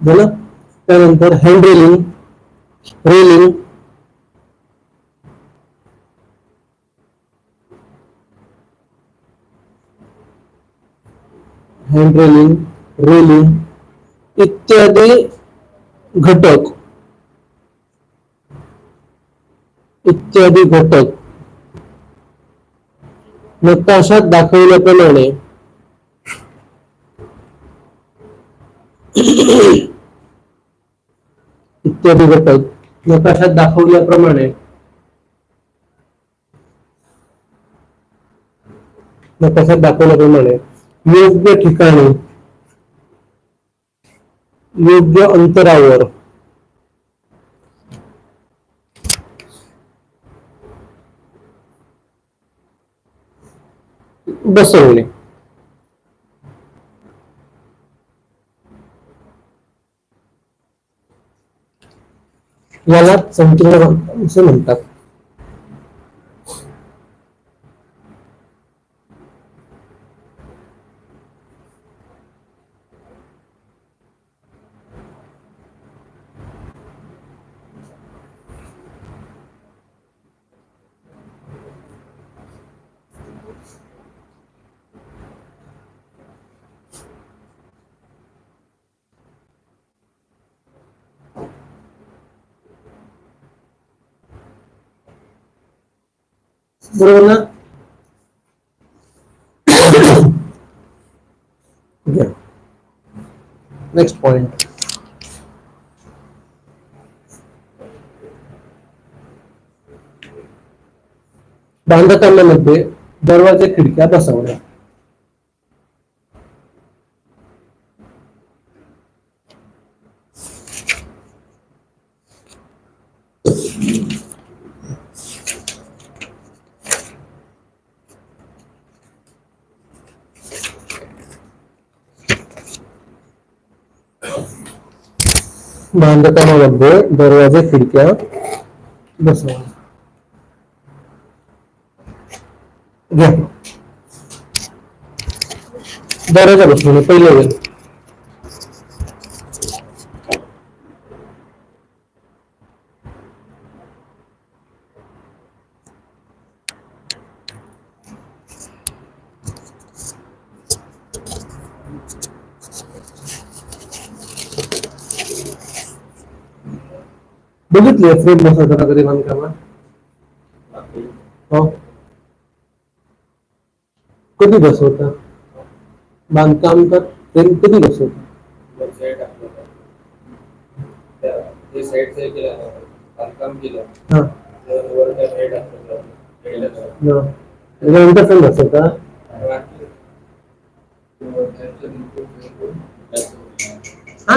झालं. त्यानंतर hand railing, railing, hand railing, railing इत्यादी घटक नकाशात दाखवल्याप्रमाणे योग्य ठिकाणी योग्य अंतरावर बसवणे. याला संपूर्ण बांधकाम असे म्हणतात. बरोबर ना? Next point. बांधकामामध्ये दरवाजे, खिडक्या बसवणे. बांधकामामध्ये दरवाजे, खिडक्या बसवणे. घ्या, दरवाजा बसवणे पहिले वेळ. बघितले फ्रेम बसवताना कधी बांधकामात? हो, कधी बसवता बांधकाम तर फ्रेम कधी बसवता साईड टाकलं ते साईडचं केलं बांधकाम केलं हा वर साईड टाकलं नंतर पण बसवता हा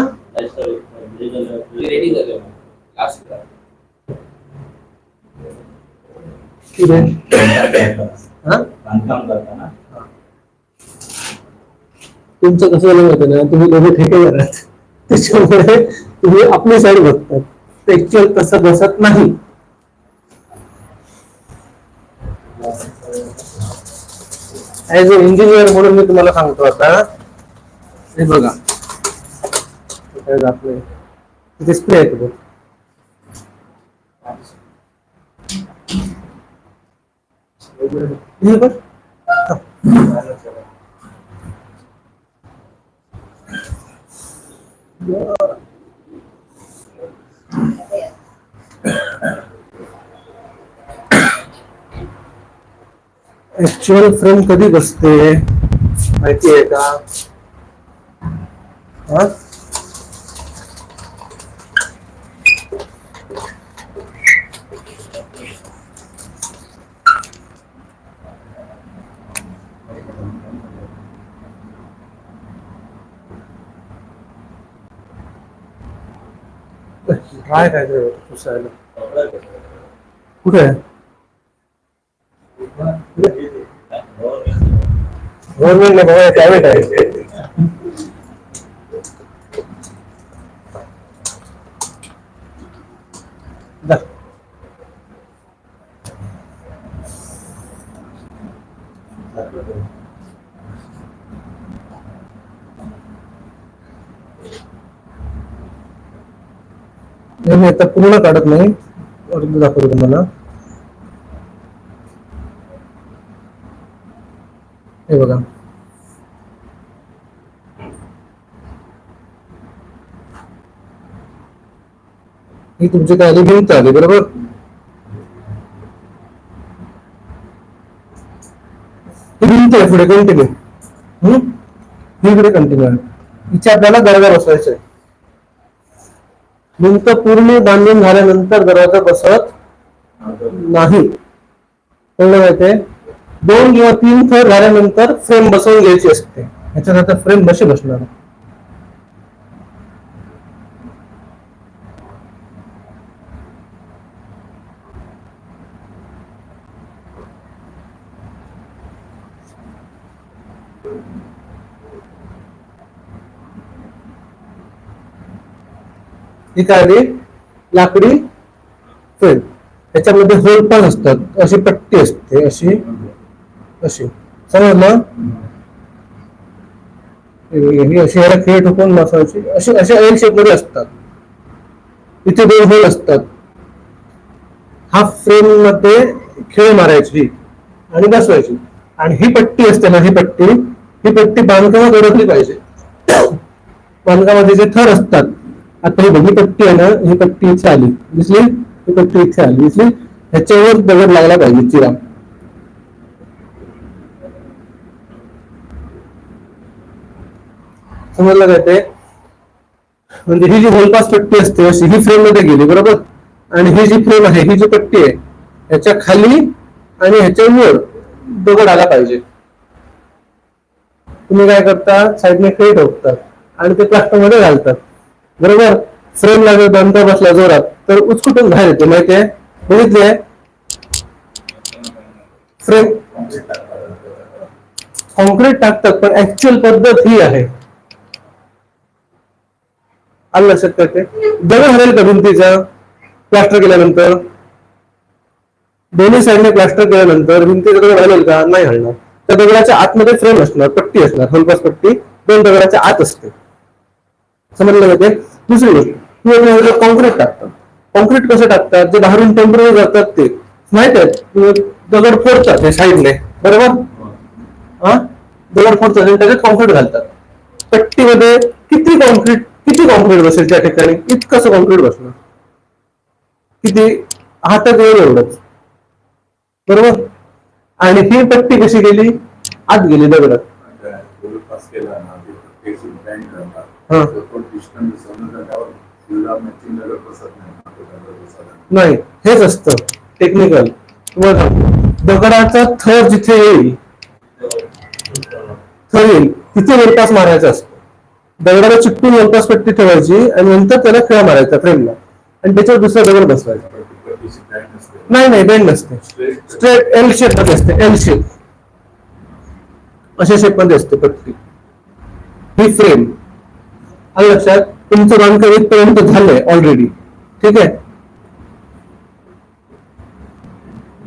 रेडी झालं लास्ट ठीक आहे हा बांधकाम करताना तुमचं कसं झालं माहिती ना तुम्ही दोघे ठेकेदार आहात त्याच्यामुळे तुम्ही आपली साईड बघतात ऍक्च्युअल तसं बसत नाही ऍज अ इंजिनियर म्हणून मी तुम्हाला सांगतो आता हे बघा काय जात नाही डिस्प्ले आहे तो हे बघ ऍक्च्युअल फ्रेम कधी बसते माहिती आहे का हा काय काय पुसायला कुठे आहे गव्हर्नमेंट नाही बाबा प्रायव्हेट आहे जा. मी आता पूर्ण काढत नाही अर्ध दाखवतो तुम्हाला हे बघा ही तुमची काय आली भिंत आली बरोबर ही भिंत आहे पुढे कंटिन्यू ही इकडे कंटिन्यू आहे हिच्या आपल्याला दरवाजा बसवायचा आहे भिंत पूर्ण बांधून झाल्यानंतर दरवाजा बसवत नाही कळलं माहितीये 2 किंवा 3 थर झाल्यानंतर फ्रेम बसवून घ्यायची असते ह्याच्यात आता फ्रेम कशी बसणार ही काय आली लाकडी फ्रेम त्याच्यामध्ये होल पण असतात अशी पट्टी असते अशी अशी समजलं ही अशी ह्याला खेळ ठोकून बसवायची अशी अशा एल शेप मध्ये असतात इथे 2 होल असतात हा फ्रेम मध्ये खेळ मारायची आणि बसवायची आणि ही पट्टी असते ना ही पट्टी बांधकामात ओळखली पाहिजे बांधकामाचे जे थर असतात आता ही बघी पट्टी आहे ना ही पट्टी इथे आली दिसली ही पट्टी इथे आली दिसली ह्याच्यावर दगड लागला पाहिजे चिरा समजलं काय ते म्हणजे ही जी होलपास पट्टी असते अशी ही फ्रेम मध्ये गेली बरोबर आणि ही जी फ्रेम आहे ही जी पट्टी आहे ह्याच्या खाली आणि ह्याच्या वर दगड आला पाहिजे तुम्ही काय करता साईडने खेळ ठोकतात आणि ते प्लास्टर मध्ये घालतात बरोबर फ्रेम लागेल बांधता बसला जोरात तर उचकुटून बाहेर येते माहितीये बघितले फ्रेम कॉन्क्रीट टाकतात पण ऍक्च्युअल पद्धत ही आहे आलं लक्षात काय ते दगड हलेल का भिंतीचा प्लास्टर केल्यानंतर दोन्ही साईडने प्लास्टर केल्यानंतर भिंतीचा दगड हलेल का नाही हलणार त्या दगडाच्या आतमध्ये फ्रेम असणार पट्टी असणार हलपास पट्टी 2 दगडाच्या आत असते समजलं जाते दुसरी गोष्ट कॉन्क्रीट टाकतात कॉन्क्रीट कसं टाकतात जे बाहेरून टेम्पररी जातात ते माहित आहे दगड फोडतात हे साईडने बरोबर हा दगड फोडतात आणि त्याच्यात कॉन्क्रीट घालतात पट्टीमध्ये किती कॉन्क्रीट बसेल त्या ठिकाणी इतकंसं कॉन्क्रीट बसणार किती हातात एवढंच बरोबर आणि ही पट्टी कशी गेली आत गेली दगड. पास केला ना ते प्रत्येक बँड करतात. हा. तो डिस्टन्स समजल्यावर जिल्हा मॅचिंग दगड बसत नाही. नाही, हेच असतं टेक्निकल. तुम्हाला दगडाचा थर जिथे येईल तिथे वरपास मारायचा असतो. दगडाला चिकटून वरपास पट्टी ठेवायची आणि नंतर त्याला खिळा मारायचा फ्रेमला आणि त्याच्यावर दुसरा दगड बसवायचा. नाही नाही, बेंड नसते. स्ट्रेट एल शेप मध्ये असते. एल शेप अशा शेप मध्ये असते पट्टी. ही फ्रेम आलं लक्षात. तुमचं बांधकाम इथपर्यंत झालंय ऑलरेडी. ठीक आहे,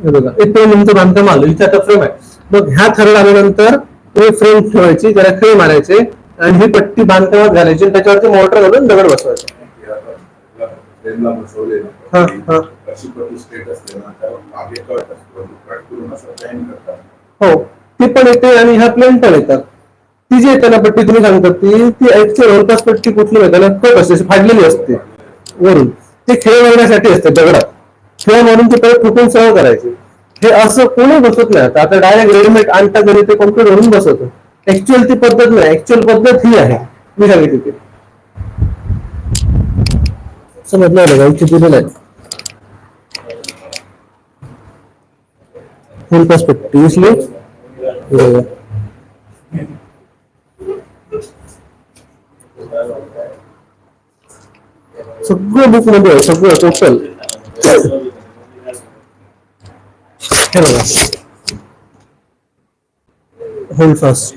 हे बघा इथपर्यंत तुमचं बांधकाम आलं. इथे आता फ्रेम आहे. मग ह्या थराला आल्यानंतर फ्रेम ठेवायची, त्याला खिळे मारायचे आणि ही पट्टी बांधकामात घालायची आणि त्याच्यावरती मोटर घालून दगड बसवायचे. हो, ती पण येते आणि ह्या प्लेन पण येतात. ती जी येते ना पट्टी तुम्ही सांगतात ती ऍक्च्युअल वरपास पट्टी कुठली माहिती ना, कट असते, फाडलेली असते वरून. ते खेळ मारण्यासाठी असते दगडात. खेळ मारून ते परत फुटून सरळ करायचे. हे असं कोणी बसत नाही. आता डायरेक्ट रेडीमेड आणता घरी ते कॉम्प्युटर वरून बसवतो. ऍक्च्युअल ती पद्धत नाही. ऍक्च्युअल पद्धत ही आहे मी सांगितली ती. समजलं बघा, इथे दिलेलं आहे वरपास पट्टी. इसलिए सगळं बुक मध्ये आहे, सगळं टोटल. हे बघा, होल्ड फास्ट.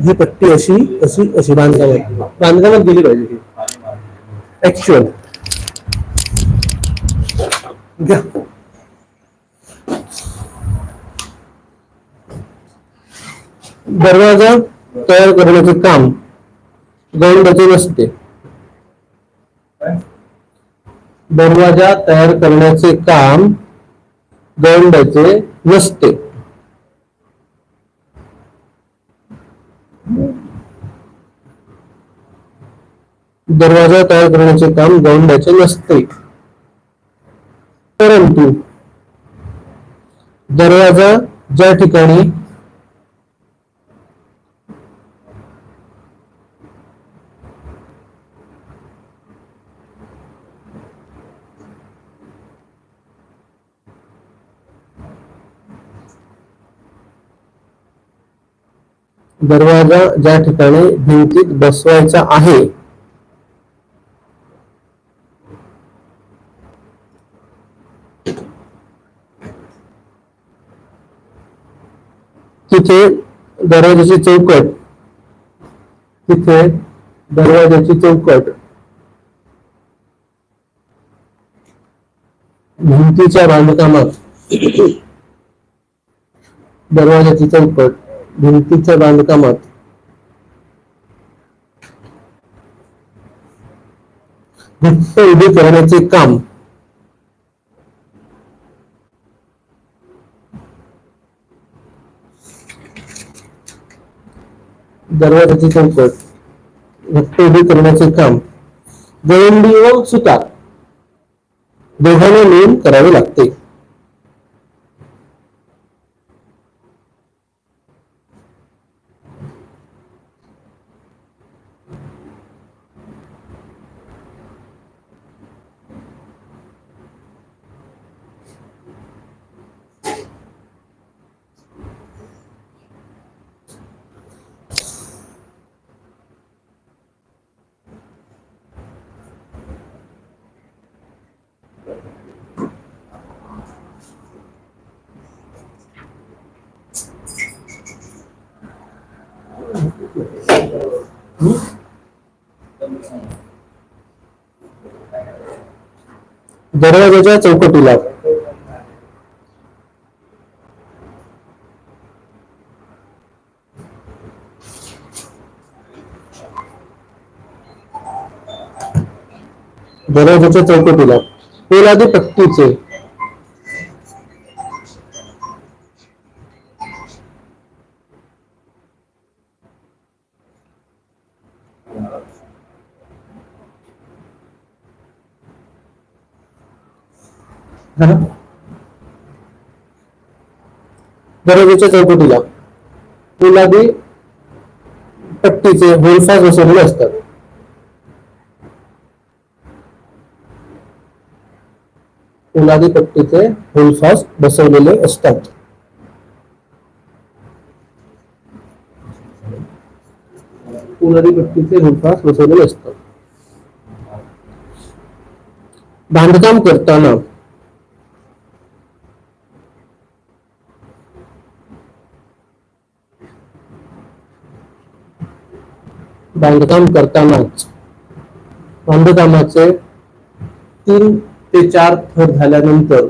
ही पट्टी अशी अशी अशी बांधकामात गेली पाहिजे. ही ऍक्च्युअल घ्या. दरवाजा तयार करण्याचे काम गौंडाचे नसते. दरवाजा तयार करण्याचे काम गौंडाचे नसते. दरवाजा तयार करण्याचे काम गौंडाचे नसते, परंतु दरवाजा ज्या ठिकाणी भिंतीत बसवायचा आहे तिथे दरवाजाची चौकट भिंतीच्या बांधकामात घट्ट उभे करण्याचे काम दरवाजाची चौकट घट्ट उभे करण्याचे काम गवंडी व सुतार दोघांना मिळून करावे लागते. दरवाजाच्या चौकटीला पोलादी पट्टीचे दरवाजाच्या चौकटीला पोलादी पट्टीचे होलफास बसवलेले असतात. पोलादी पट्टीचे होलफास बसवलेले असतात. पोलादी पट्टीचे होलफास बसवलेले असतात. बांधकाम करताना बांधकामाचे 3 ते 4 थर झाल्यानंतर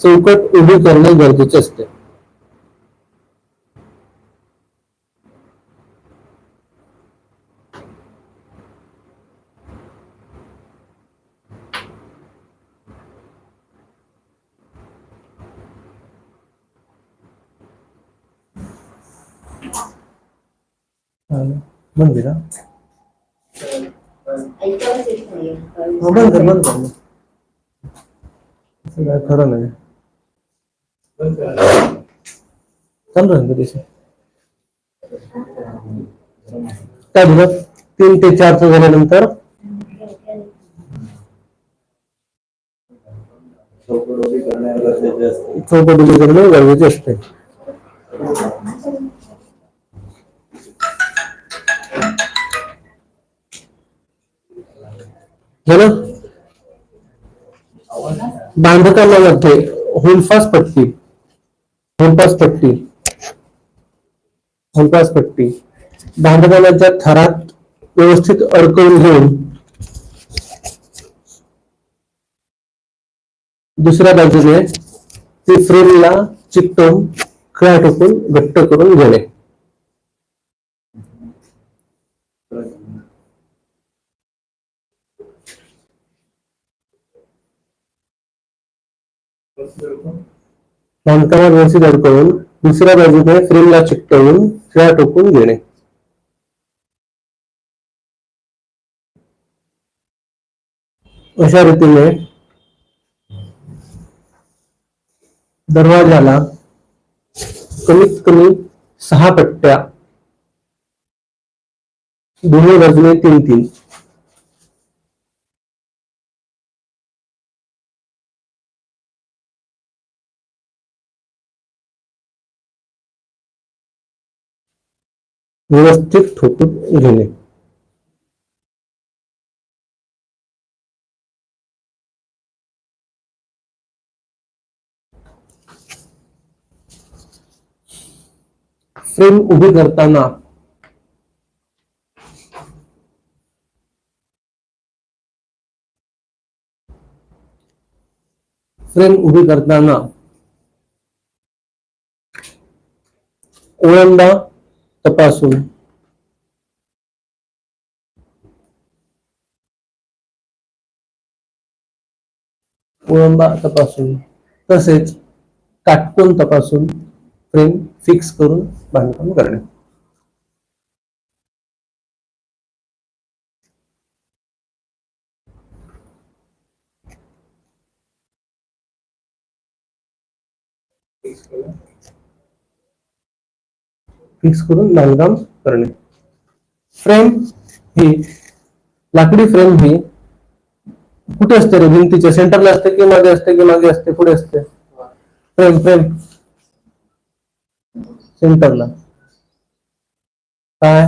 चौकट उभी करणे गरजेचे असते. मंदिर बंद कर काय खरं नाही. चालू राहील काय झालं 3 ते 4 झाल्यानंतर चौकट उभी करणे गरजेचे असते. चौकट उभी करणे गरजेचे असते. बांधकामामध्ये होलफास पट्टी बांधकामाच्या थरात व्यवस्थित अडकवून घेऊन दुसऱ्या बाजूने ती फ्रेमला चिकटवून खळा ठोकून घट्ट करून घेणे. बांधकामात व्यवस्थित अडकवून दुसऱ्या बाजूने फ्रेमला चिकटवून खळा ठोकून घेणे. अशा रीतीने दरवाजाला कमीत कमी 6 पट्ट्या दोन्ही बाजूने 3-3 व्यवस्थित ठोकून घेणे. फ्रेम उभी करताना ओळंदा तपासून तसेच काटकोन तपासून फ्रेम फिक्स करून बांधकाम करणे. फिक्स करून बांधकाम करणे. लाकडी फ्रेम ही कुठे असते रे? भिंतीच्या सेंटरला असते की मागे असते की मागे असते पुढे असते? फ्रेम सेंटरला. काय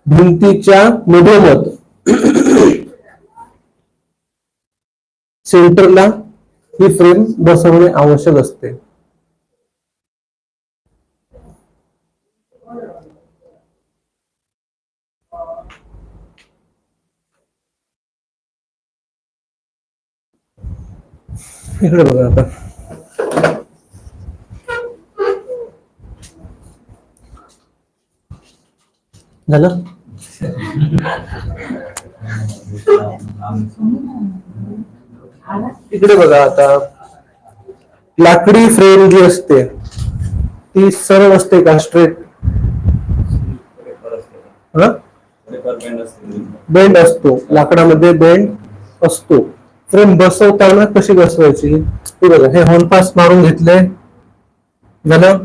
भिंतीच्या मधोमध सेंटरला ही फ्रेम बसवणे आवश्यक असते. इकडे बघा आता झालं. इकडे बघा आता लाकडी फ्रेम जी असते ती सरळ असते का स्ट्रेट? हा बेंड असतो, लाकडामध्ये बेंड असतो. फ्रेम बसवताना कशी बसवायची ते बघा. हे होलपास मारून घेतले, झालं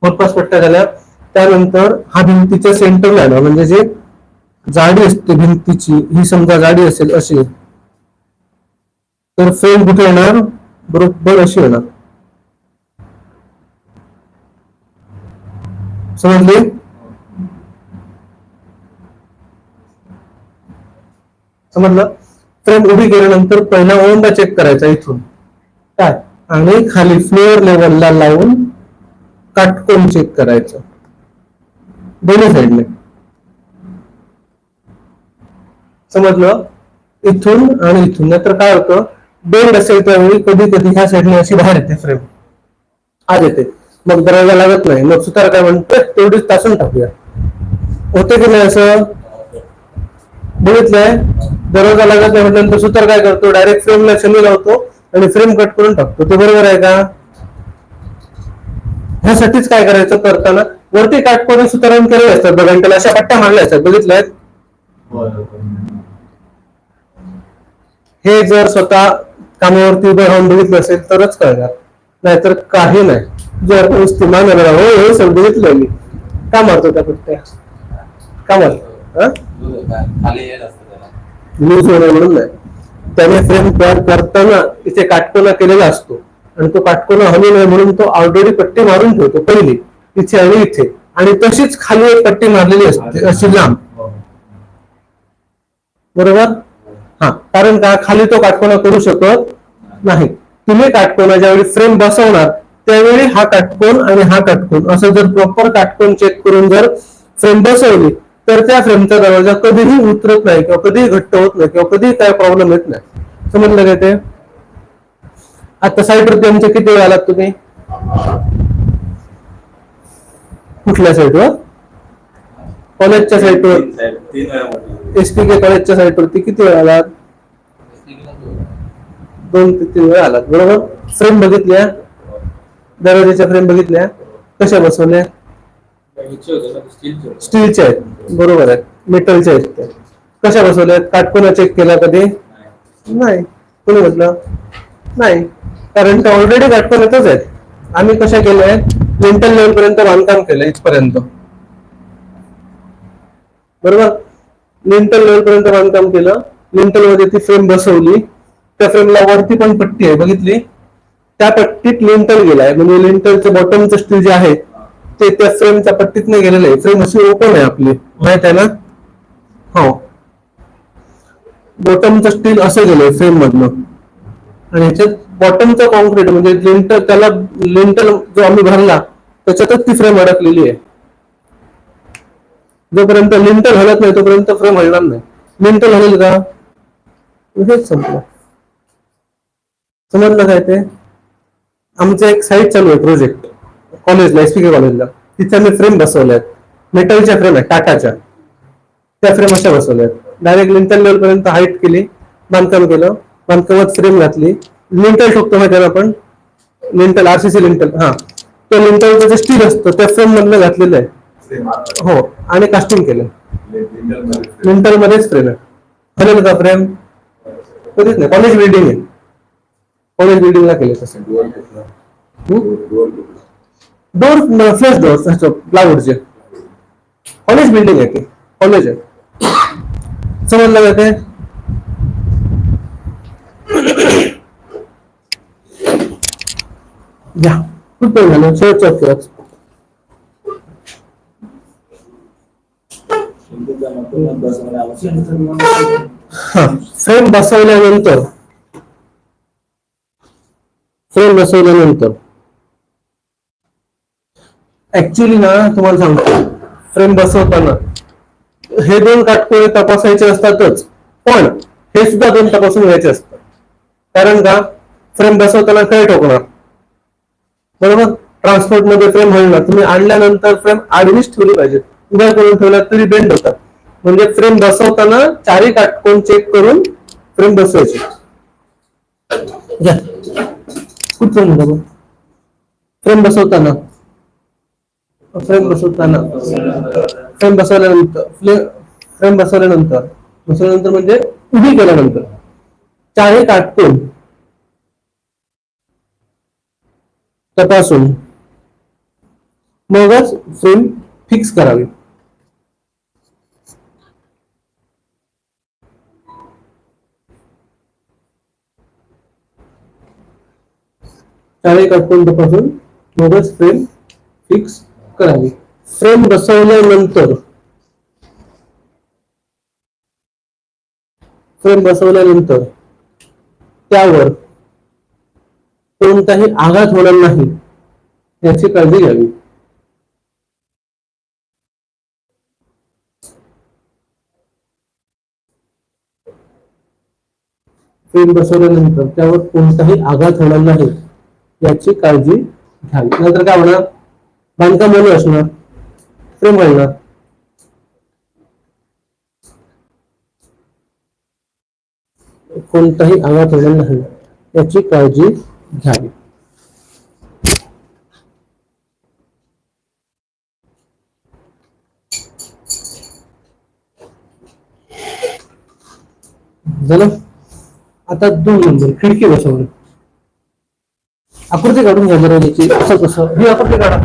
होलपास पट्ट्या झाल्या. त्यानंतर हा भिंतीच्या सेंटरला आहे ना, म्हणजे जे जाडी असते भिंतीची, ही समजा जाडी असेल अशी, तर फ्रेम कुठे येणार, बरोबर अशी येणार. समजले? समजलं? फ्रेम उभी केल्यानंतर पहिला ओंडा चेक करायचा इथून काय, आणि खाली फ्लोअर लेवलला लावून काटकोन चेक करायचं दोन्ही साईडने. समजलं? इथून आणि इथून. नाहीतर काय होतं, बेंड असेल त्यावेळी कधी कधी ह्या साईडने अशी बाहेर येते फ्रेम, आज येते, मग दरवाजा लागत नाही. मग सुतार काय म्हणते, तेवढीच तासून टाकूया. होते की नाही असं? बघितलंय? दरवाजा लागत नाही म्हटल्यानंतर सुतार काय करतो, डायरेक्ट फ्रेमला शनी लावतो आणि फ्रेम कट करून टाकतो. ते बरोबर आहे का? ह्यासाठीच काय करायचं, करताना वरती काटकोन सुतारांनी केलेले असतात बघा, आणि त्याला अशा पट्ट्या मारल्या असतात, बघितल्यात? हे जर स्वतः कामावरती उभं राहून बघितलं असेल तरच कळणार, नाहीतर काही नाही. जर नुसती मानायला हो सर बघितलंय मी, का मारतो त्या पट्ट्या, का मारतो? लूज होणे म्हणून नाही. त्याने फ्रेम तयार करताना इथे काटकोना केलेला असतो, आणि तो काटकोना हलू नये म्हणून तो ऑलरेडी पट्टी मारून ठेवतो पहिली इथे आणि इथे, आणि तशीच खाली एक पट्टी मारलेली असते अशी लांब, बरोबर? हा, कारण का खाली तो काटकोना करू शकत नाही. तुम्ही काटकोना ज्यावेळी फ्रेम बसवणार त्यावेळी हा काटकोन आणि हा काटकोन असं जर प्रॉपर काटकोन चेक करून जर फ्रेम बसवली तर त्या फ्रेमचा दरवाजा कधीही उतरत नाही, किंवा कधीही घट्ट होत नाही, किंवा कधीही काय प्रॉब्लेम येत नाही. समजलं का ते? आता साईटवरती आमच्या किती वेळ आलात तुम्ही? कुठल्या साईटवर? कॉलेजच्या साईटवर, एसपीके कॉलेजच्या साईटवरती किती वेळ आलात? 2 ते 3 वेळा आलात, बरोबर? फ्रेम बघितल्या, दरवाजाच्या फ्रेम बघितल्या, कशा बसवल्या? स्टीलच्या आहेत, बरोबर आहे. मेटलच्या आहेत त्या, कशा बसवल्या? काटकोना चेक केला कधी? नाही. कोणी म्हटलं? नाही, कारण त्या ऑलरेडी काटकोनातच आहेत. आम्ही कशा केलंय, लिंटल लेवल पर्यंत बांधकाम केलंय इथपर्यंत, बरोबर? लिंटल लेवल पर्यंत बांधकाम केलं, लिंटल मध्ये ती फ्रेम बसवली, त्या फ्रेमला वरती पण पट्टी आहे बघितली, त्या पट्टीत लिंटल गेलाय, म्हणजे लिंटलचं बॉटमचं स्टील जे आहे ते त्या फ्रेमच्या पट्टीत नाही गेलेलं आहे. फ्रेम अशी ओपन आहे आपली, माहित आहे ना? हो, बॉटमचं स्टील असं गेलंय फ्रेम मधनं, आणि ह्याच्यात बॉटमचं कॉन्क्रीट म्हणजे लिंटल, त्याला लिंटल जो आम्ही भरला त्याच्यातच ती फ्रेम अडकलेली आहे. जोपर्यंत लिंटल हलत नाही तोपर्यंत फ्रेम हलणार नाही. लिंटल हलेल का? हेच संपलं. समजलं काय ते? आमचं एक साईट चालू आहे प्रोजेक्ट कॉलेजला, एसपीके कॉलेजला, तिथे आम्ही फ्रेम बसवल्यात, मेटलच्या फ्रेम आहेत टाटाच्या, त्या फ्रेम अशा बसवल्यात. डायरेक्ट लिंटल लेवल पर्यंत हाईट केली, बांधकाम केलं, बांधकामात फ्रेम घातली, लिंटल ठोकतो माहिती आहे आपण, लिंटल आरसीसी लिंटल, हा, तो लिंटलचं जे स्टील असतं त्या फ्रेम मधलं घातलेलं आहे, हो, आणि कास्टिंग केलं. लिंटल मध्येच फ्रेम आहे. हलेल का फ्रेम? कधीच नाही. कॉलेज बिल्डिंग आहे, कॉलेज बिल्डिंगला केले तसे. डोर, फ्लॅश डोर प्लायवूडचे, कॉलेज बिल्डिंग आहे, ते कॉलेज आहे. समजलं का ते? घ्या, खूप वेळ झालं, शेवटचा किंवाच फ्रेम बसवल्यानंतर, ऍक्च्युली ना तुम्हाला सांगतो, फ्रेम बसवताना हे 2 काटकोळे तपासायचे असतातच, पण हे सुद्धा 2 तपासून घ्यायचे असतात. कारण का? फ्रेम बसवताना काय ठोकणार, बरोबर? ट्रान्सपोर्ट मध्ये फ्रेम हलणार, तुम्ही आणल्यानंतर फ्रेम आडवीच ठेवली पाहिजे, उभ्या करून ठेवल्या तरी बेंड होतात. म्हणजे फ्रेम बसवताना 4 काटकोन चेक करून फ्रेम बसवायचे. फ्रेम बसवताना फ्रेम बसवल्यानंतर म्हणजे उभी केल्यानंतर चारी काटकोन तपासून मगच फ्रेम फिक्स करावी. चारी काटकोन तपासून मगच फ्रेम फिक्स करावी. फ्रेम बसवल्यानंतर त्यावर कोणताही आघात होणार नाही याची काळजी घ्यावी. फ्रेम बसवल्यानंतर त्यावर कोणताही आघात होणार नाही याची काळजी घ्यावी. नंतर काय होणार, बांधकाम चालू असणार, फ्रेम घालणार, कोणताही आघात होणार नाही याची काळजी घ्यावी. झालं. आता 2 नंबर खिडकी बसवणे. आकृती काढून घ्या बरं याची. असं कसं, ही आकृती काढा.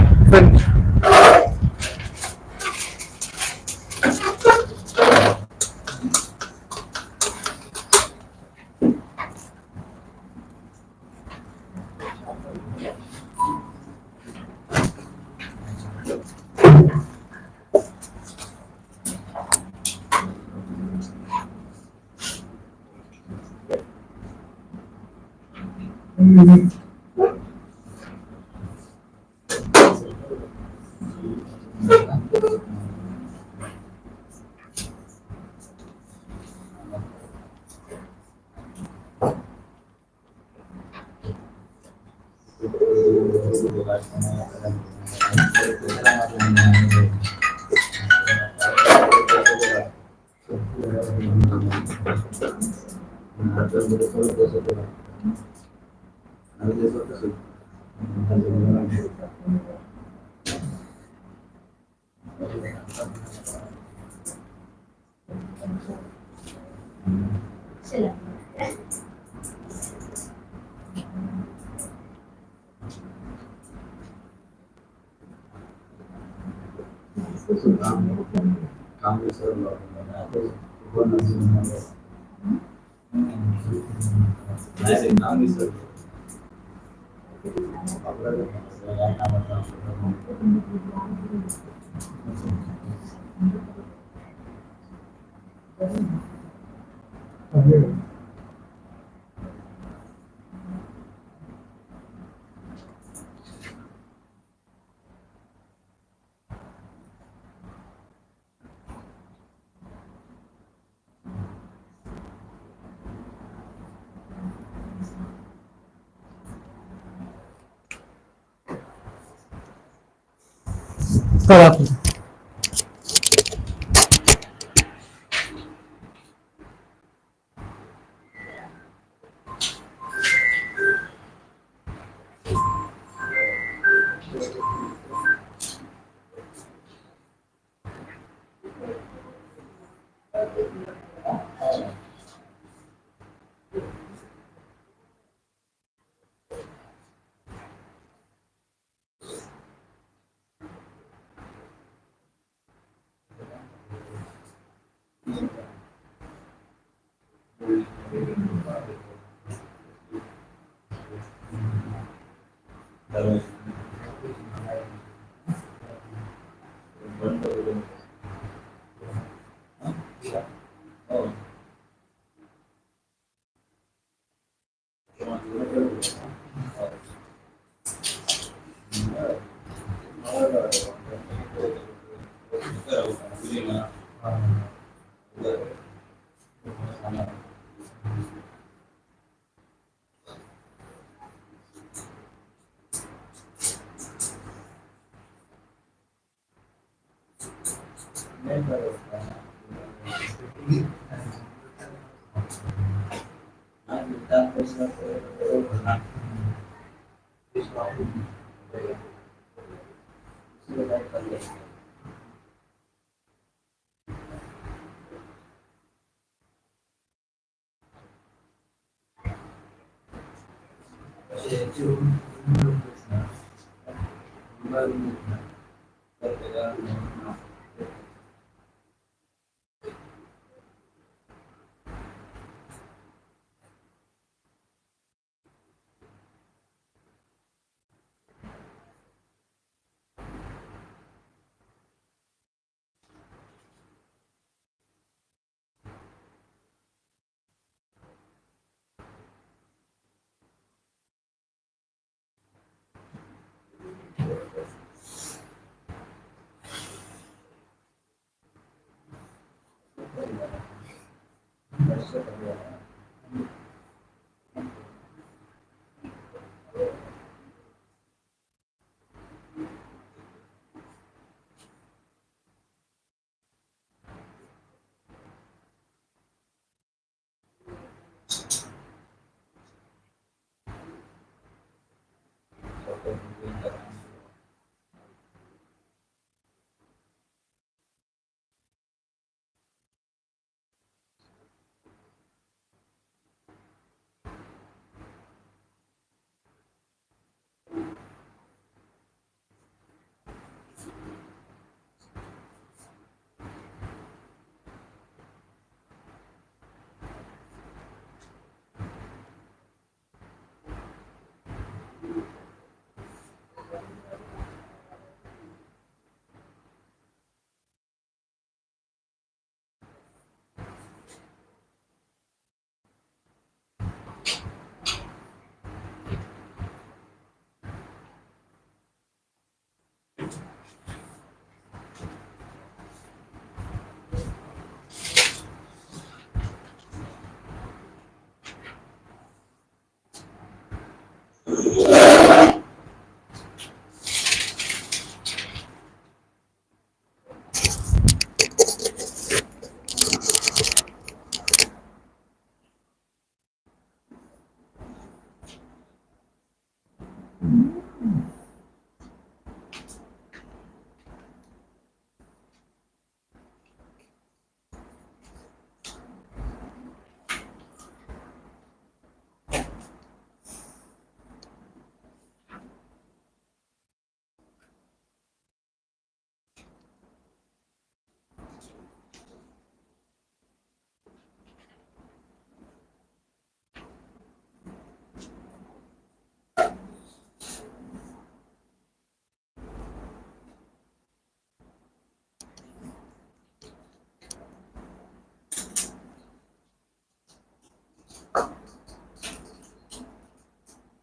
करा.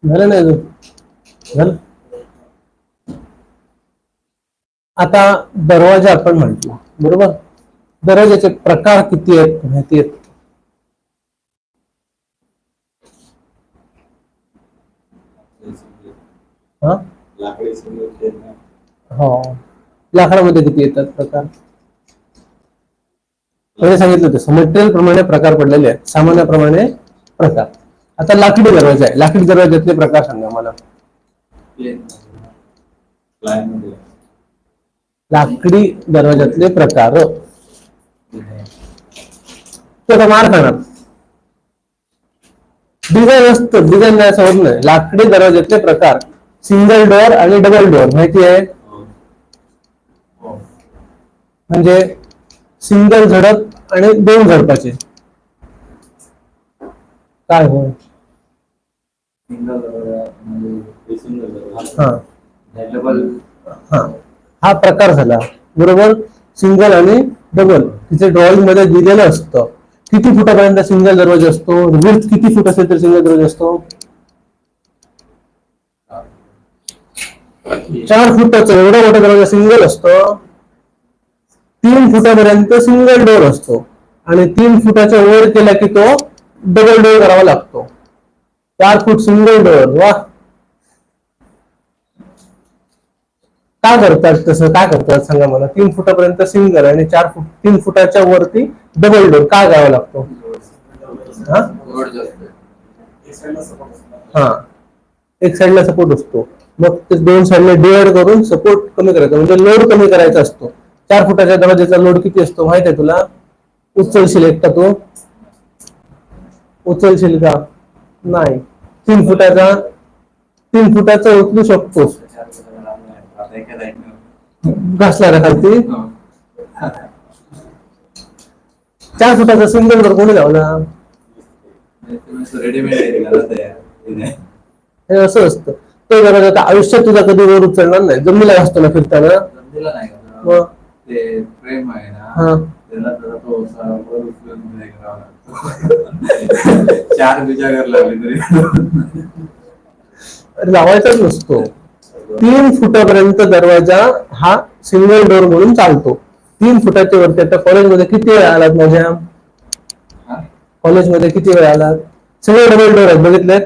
झालं नाही अजून? झालं. आता दरवाजा आपण म्हटलो, बरोबर? दरवाजाचे प्रकार किती आहेत माहिती आहेत? हा, हो. लाकडामध्ये किती येतात प्रकार? पहिले सांगितलं तसं मटेरियल प्रमाणे प्रकार पडलेले आहेत, सामान्याप्रमाणे प्रकार. आता लाकडी दरवाजा आहे, लाकडी दरवाजातले प्रकार सांगा मला. लाकडी दरवाजातले प्रकार तो मार खाणार. डिझाईन असतं, डिझाईन नाही असं होत नाही. लाकडी दरवाजातले प्रकार सिंगल डोअर आणि डबल डोअर माहिती आहे? म्हणजे सिंगल झडप आणि दोन झडपाचे. काय हो? हा प्रकार झाला, बरोबर? सिंगल आणि डबल तिथे ड्रॉइंग मध्ये दिलेलं असतं किती फुटापर्यंत सिंगल दरवाजा असतो, विड्थ किती फूट असेल तर सिंगल दरवाजा असतो. 4 फुटाचा एवढा मोठा दरवाजा सिंगल असतो. 3 फुटापर्यंत सिंगल डोअर असतो आणि 3 फुटाच्या वर केला की तो डबल डोअर करावा लागतो. 4 फूट सिंगल डोअर. वा, काय करतात तसं? काय करतात सांगा मला. 3 फुटापर्यंत सिंगल आणि 3 फुटाच्या वरती डबल डोअर काय करावा लागतो? हा, एक साईडला सपोर्ट असतो, मग ते दोन साईडला डिवाइड करून सपोर्ट कमी करायचा, म्हणजे लोड कमी करायचा असतो. 4 फुटाच्या दरवाजाचा लोड किती असतो माहित आहे तुला? उचलशील एकटा तो? उचलशील का? नाही. 3 फुटाचा 3 फुटाचा उचलू शकतो. घासला रे खालती. 4 फुटाचा सिंगल डोर कोणी लावला? हे असं असतं. ते जरा आता आयुष्यात तुझा कधी वर उचलणार नाही. जमिनीला घासतो ना फिरताना. मग ते प्रेम आहे ना, हा. त्याला जरा तो असा वर उचलून हे करावा लागतो. 4 बिजागर लागले तरी लावायचाच नसतो. 3 फुटापर्यंत दरवाजा हा सिंगल डोर म्हणून चालतो. 3 फुटाच्या वरती. आता कॉलेजमध्ये किती वेळ आलात माझ्या? कॉलेजमध्ये किती वेळ आलात? सगळे डबल डोर आहेत, बघितले?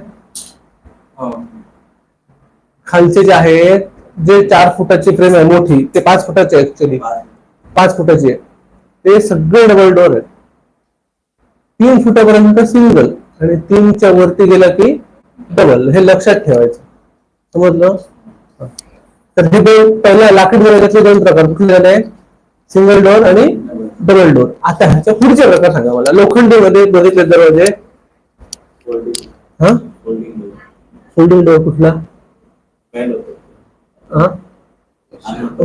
खालचे जे आहेत, जे 4 फुटाची फ्रेम आहे मोठी, ते 5 फुटाचे आहे ऍक्च्युली. 5 फुटाची आहे, ते सगळे डबल डोर आहेत. 3 फुटापर्यंत सिंगल आणि 3च्या वरती गेला की डबल. हे लक्षात ठेवायचं. समजलं? तर हे दोन पहिल्या लाकडी दरवाजाचे 2 प्रकार कुठले झाले? सिंगल डोर आणि डबल डोर. आता ह्याच्या पुढचे प्रकार सांगा मला. लोखंडी मध्ये बघितले दरवाजे? हा, फोल्डिंग डोर कुठला?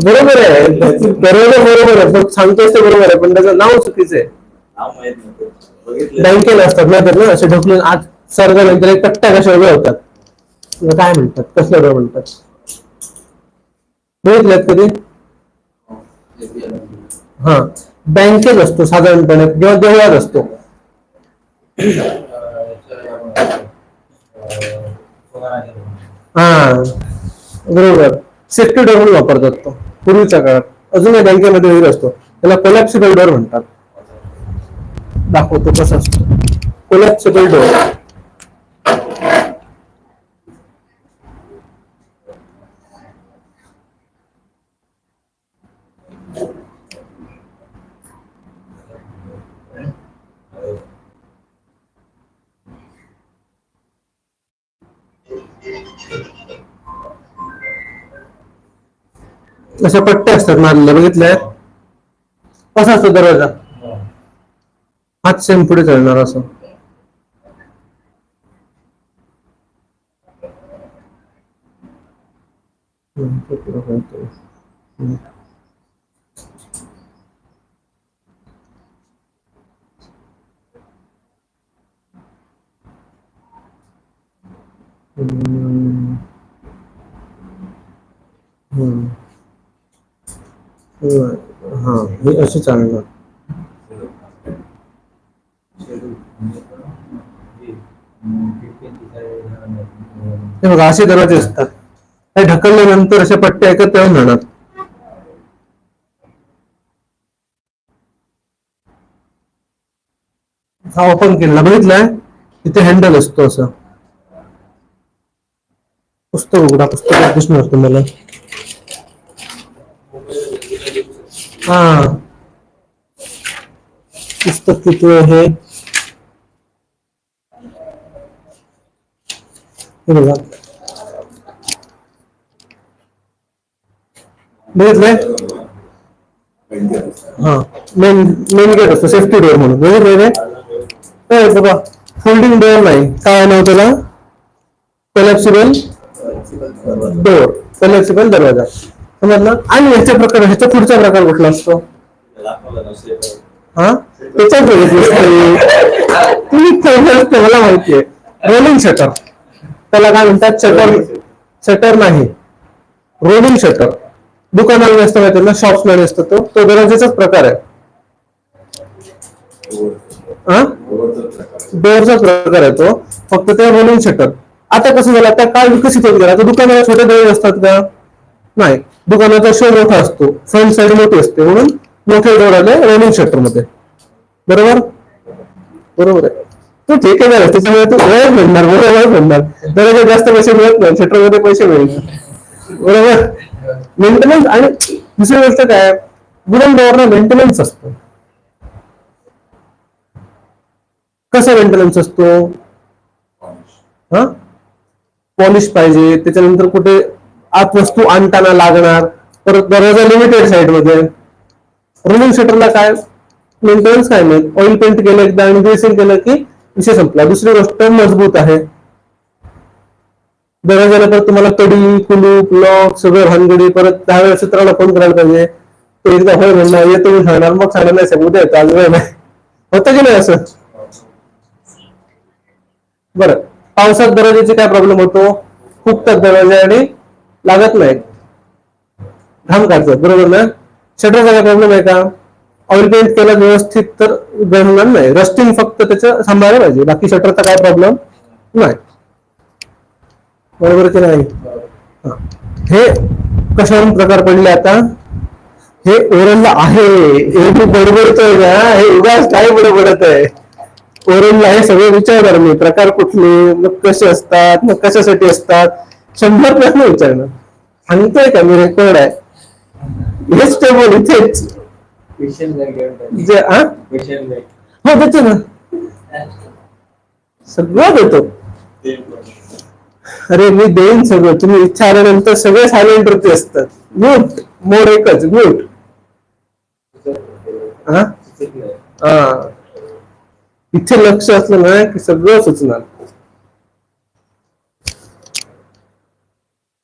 बरोबर आहे, दरवाजा बरोबर आहे, पण सांगतोय ते बरोबर आहे, पण त्याचं नाव चुकीचं आहे. बँकेला असतात ना तर, असे ढकलून आज सर्व नंतर एक कट्ट्या कशा उभ्या होतात, काय म्हणतात, कसल्या डोर म्हणतात? बघितल्यात कधी? हा, बँकेत असतो साधारणपणे किंवा देवळात असतो. हा बरोबर, सेफ्टी डोर म्हणून वापरतात तो पूर्वीच्या काळात. अजूनही बँकेमध्ये वगैरे असतो. त्याला कोलॅप्सिबल डोर म्हणतात. दाखवतो कसं असतो कोलॅप्सिबल डोर. अशा पट्ट्या असतात मारलेल्या, बघितल्या? कसा असतो दरवाजा? हात सेम पुढे चालणार असं. हा, हे असे चालणार. हे बघा, असे दरवाजे असतात. हे ढकलल्यानंतर अशा पट्ट्या एकत्र येऊन जाणार. हा ओपन केलेला बघितलाय? इथे हँडल असतो असं. पुस्तक उघडा, पुस्तकात दिसणार तुम्हाला. हा, पुस्तक किती आहे हे बघा, बघितलंय? हा, मेन गेट असतो सेफ्टी डोर म्हणून, बघितलंय? बघा, फोल्डिंग डोर नाही, काय नाव त्याला? कोलॅप्सिबल डोर, कोलॅप्सिबल दरवाजा. समजलं? आणि ह्याच्या पुढचा प्रकार कुठला असतो? हा, त्याच्यात तुम्ही मला माहितीये, रोलिंग शटर. त्याला काय म्हणतात? शटर नाही, रोलिंग शटर. दुकानामध्ये असतो माहिती ना, शॉप्स मध्ये असतो तो दरवाजाचाच प्रकार आहे. डोअरचा प्रकार आहे तो, फक्त ते रोलिंग शटर. आता कसं झालं, आता काय विकसित होत गेला. आता दुकानाला छोटे दरवाजे असतात का? नाही, दुकानाचा शो मोठा असतो, फ्रंट साईड मोठी असते, म्हणून मोठे डोर आले रोलिंग शटर मध्ये. बरोबर? बरोबर आहे. तू ठीक आहे, त्याच्यामुळे तू वेळ मिळणार, बरोबर मिळणार. दरवाजा जास्त पैसे मिळत नाही, शटर मध्ये पैसे मिळणार. बरोबर? मेंटेनन्स. आणि दुसरी गोष्ट काय, वुडन डोअरला मेंटेनन्स असतो. कसा मेंटेनन्स असतो? हा, पॉलिश पाहिजे, त्याच्यानंतर कुठे आत वस्तू आणताना लागणार, परत दरवाजा लिमिटेड साईड मध्ये. रोलिंग शटरला काय मेंटेनन्स काय नाही, ऑइल पेंट केलं एकदा आणि ग्रेसिंग केलं की विषय संपला. दुसरी गोष्ट मजबूत आहे. दरवाजाला परत तुम्हाला कडी, कुलूप, लॉक सगळं भानगडी, परत 10 वेळा चित्राला फोन करायला पाहिजे. तो एकदा होय म्हणणार, येतो मी सांगणार, मग सांगणार नाही साहेब उद्या येतो, आज वेळ नाही. होतं की नाही असं? बरं, पावसात दरवाजाचे काय प्रॉब्लेम होतो? फुटतात दरवाजे आणि लागत नाही, घाम काढतात, बरोबर ना? शटरचा काय प्रॉब्लेम आहे का? ऑइल पेंट केला व्यवस्थित तर गळणार नाही, रस्टिंग फक्त त्याचं सांभाळलं पाहिजे, बाकी शटरचा काय प्रॉब्लेम नाही, बरोबर की नाही? हे कशावरून प्रकार पडले आता? हे ओरलला आहे, हे खूप बडबडतोय ना, हे उगाच काय बडबडत आहे? ओरलला हे सगळे विचारणार मी, प्रकार कुठले, मग कसे असतात, मग कशासाठी असतात, 100 प्रश्न विचारणार. सांगतोय का मी, रेकॉर्ड आहे, हेच टेबल इथेच हो देतो ना, सगळं देतो. अरे मी देईन सगळं, तुम्ही इच्छा आल्यानंतर सगळे सायलेंट वरती असतात, म्यूट मोड एकच, म्यूट. इथे लक्ष असलं ना की सगळं सुचणार.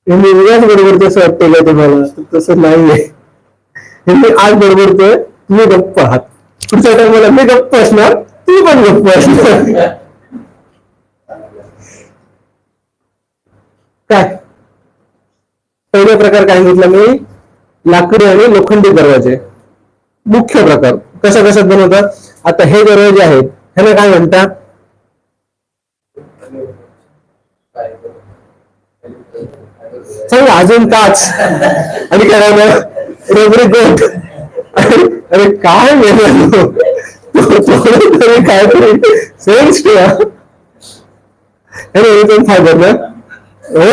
मी उद्याच बडबडतो असं वाटतं का तुम्हाला? तसं नाहीये, मी आज बडबडतोय, तुम्ही गप्प आहात, पुढच्या टाइमला मी गप्प असणार, तुम्ही पण गप्प असणार. काय पहिला प्रकार काय सांगितला मी? लाकडी आणि लोखंडी दरवाजे. मुख्य प्रकार कशा कशात बनवतात? आता हे दरवाजे आहेत, ह्याला काय म्हणतात? अजून काच आणि काय रबरी गोट. अरे काय वेगळं काहीतरी सेन्स ठेवा. फायबर ना, हो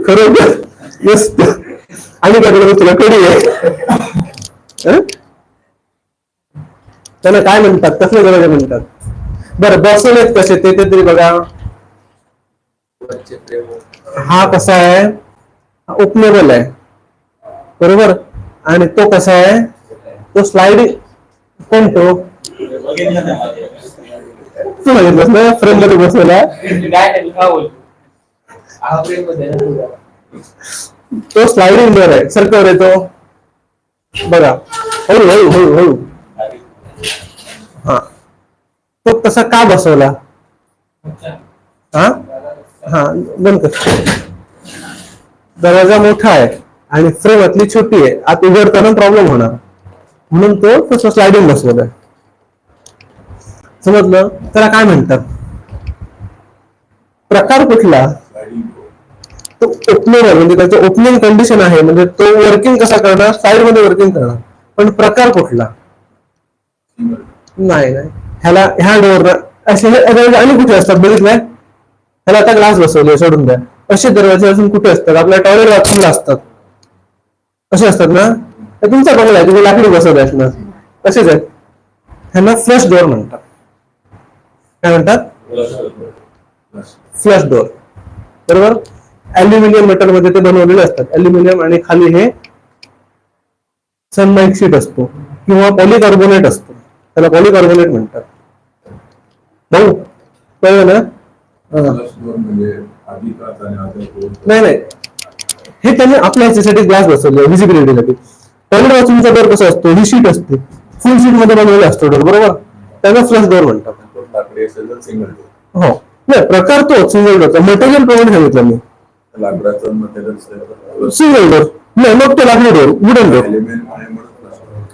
खरोखर मस्त. आणि काय तुला कडी आहे, त्याला काय म्हणतात, कसले दरवाजे म्हणतात? बरं बसवलेत कसे ते तरी बघा. हा कसा आहे? ओपनेबल आहे, बरोबर. आणि तो कसा आहे? तो स्लाइडिंग. कोण तो? तू बघितलंस ना फ्रेम मध्ये बसवला, तो स्लाइडिंग डोर आहे, सरकवर येतो बघा, हळू हळू हळू हळू. हा तो तसा का बसवला? हा हा बंद कर. दरवाजा मोठा आहे आणि फ्रेम आतली छोटी आहे, आत उघडताना प्रॉब्लेम होणार, म्हणून तो तसं स्लाइडिंग बसवलाय. समजलं? त्याला काय म्हणतात? प्रकार कुठला? तो ओपनेबल, म्हणजे त्याचं ओपनिंग कंडिशन आहे, म्हणजे तो वर्किंग कसा करणार? साइड मध्ये वर्किंग करणार. पण प्रकार कुठला? नाही नाही, ह्याला ह्या डोअर असे आणि कुठे असतात बघितलंय? ह्याला आता ग्लास बसवले, सोडून द्या. असे दरवाजे अजून कुठे असतात? आपल्या टॉयलेट बाथरूमला असतात, असे असतात ना. तुमचा बंगला आहे, तुम्ही लाकडी बसवले असणार, तसेच आहेत. ह्यांना फ्लश डोअर म्हणतात. काय म्हणतात? फ्लश डोअर, बरोबर. अल्युमिनियम मेटल मध्ये ते बनवलेले असतात, अल्युमिनियम, आणि खाली हे सनमाइक शीट असतो किंवा पॉलिकार्बोनेट असतो, त्याला पॉलिकार्बोनेट म्हणतात. भाऊ कळलं ना? नाही नाही, हे त्यांनी आपल्या ह्याच्यासाठी ग्लास बसवले व्हिजिबिलिटीसाठी. टॉयलेट बाथरूमचा डोर कसा असतो? ही शीट असते, फुल शीट मध्ये बनवलेला असतो डोर, बरोबर. त्याला फ्लश डोअर म्हणतात. हो नाही, प्रकार तो सिंगल डोअरचा. मटेरियल प्रमाणे सांगितलं मी, सिंगल डोअर नाही, मग तो लाकडी डोअर, वुडन डोअर.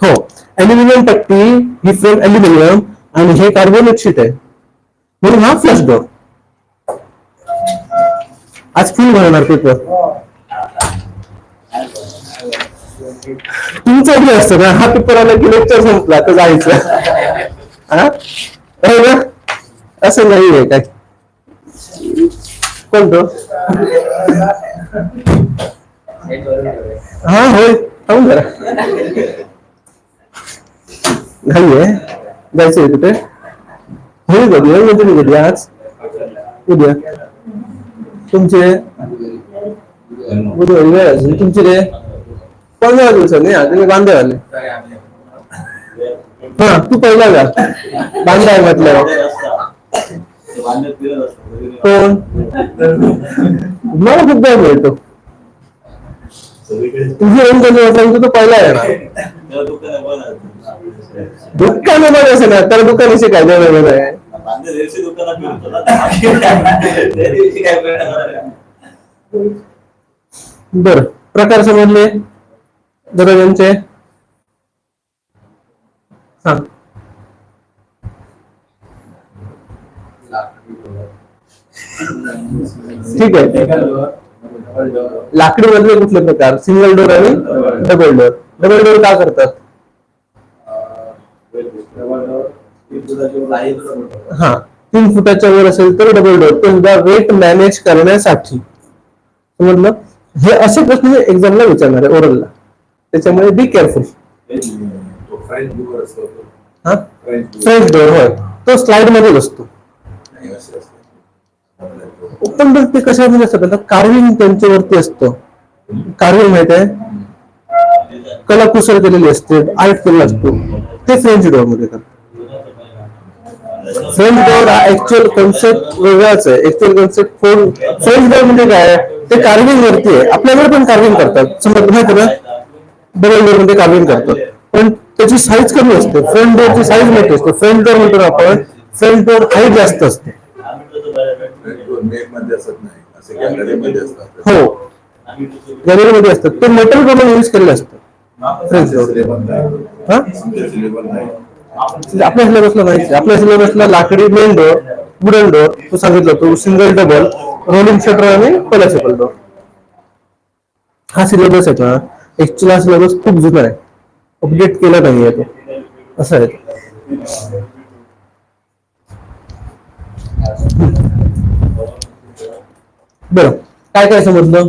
हो, अल्युमिनियम पट्टी, ही फ्रेम अल्युमिनियम आणि हे कार्बोनेट शीट आहे, म्हणून हा फ्लश डोअर. आज फुल बनवणार पेपर तुमचं बी असतं ना. हा पेपर आला की लेक्चर संपला तर जायचं, ना असं नाहीये काय. कोणतो? हा होय, थांब जरा, नाहीये जायचंय कुठे? होईल कधी? म्हणजे कधी? आज उद्या तुमचे उद्या तुमचे रे 15 दिवसांनी तुम्ही बांधे आले. हा तू पहिला जा बांधाय म्हटलं कोण मला खूप वेळ मिळतो तुझी ओन कधी असेल तर पहिला येणार दुकानामध्ये असेल ना तर दुकानाशी काय वेगळं आहे बर प्रकार समजले दरवाजांचे सांग ठीक आहे लाकडी मधले कुठले प्रकार सिंगल डोर आणि डबल डोर काय करतात हा 3 फुटाच्या वर असेल तर डबल डोर तो सुद्धा वेट मॅनेज करण्यासाठी समजलं हे असे प्रश्न एक्झामला विचारणार आहे ओरलला त्याच्यामुळे बी केअरफुल हा फ्रेंच डोर होय तो स्लाइड मध्ये असतो पण ते कशामध्ये असतं कार्विंग त्यांच्यावरती असतं कार्विंग माहित आहे कलाकुसर केलेली असते आर्ट केलेला असतो ते फ्रेंच डोर मध्ये करतात फ्रेंच डोर हा ऍक्च्युअल कॉन्सेप्ट वेगळाच आहे ऍक्च्युअल कॉन्सेप्ट फ्रेंच डोर म्हणजे काय ते कार्विंग वरती आहे आपल्याकडे पण कार्विंग करतात समज माहिती ना डबल डोर मध्ये कार्विंग करतात पण त्याची साईज कमी असते फ्रंट डोरची साईज मोठी असते फ्रंट डोर म्हणतो आपण फ्रंट डोर हाईट जास्त असते हो गॅलरीमध्ये असतात ते मेटल प्रमाणे यूज केलेलं असतं फ्रेंच डोर आपल्या सिलेबसला माहिती आपल्या सिलेबसला लाकडी मेन डोर वुडन डोर तू सांगितलं तू सिंगल डबल रोलिंग शटर आणि कोलॅप्सिबल डोर हा सिलेबस आहे का ऍक्च्युअल हा सिलेबस खूप जुना आहे अपडेट केला नाहीये तो असं आहे बरं काय काय समजलं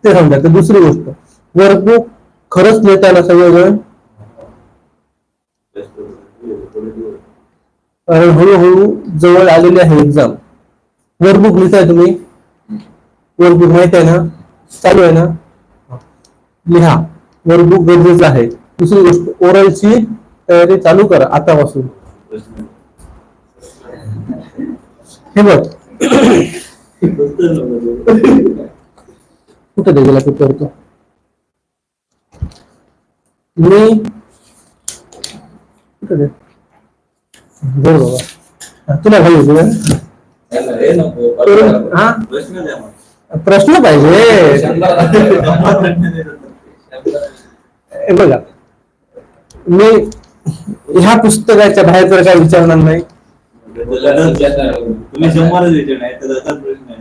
ते समजायचं दुसरी गोष्ट वर्कबुक खरंच नेताना सगळेजण कारण हळूहळू जवळ आलेली आहे एक्झाम वर्कबुक लिहिताय तुम्ही वर्कबुक माहित आहे ना चालू आहे ना लिहा वर्कबुक गरजेचं आहे दुसरी गोष्ट ओरलची तयारी चालू करा आतापासून हे बघ कुठे दे गेला पेपर तो मी कुठे दे बरं बाबा तुला घालू हा प्रश्न पाहिजे बघा मी ह्या पुस्तकाच्या बाहेर तर काय विचारणार नाही तुम्ही 100 नाही तर प्रश्न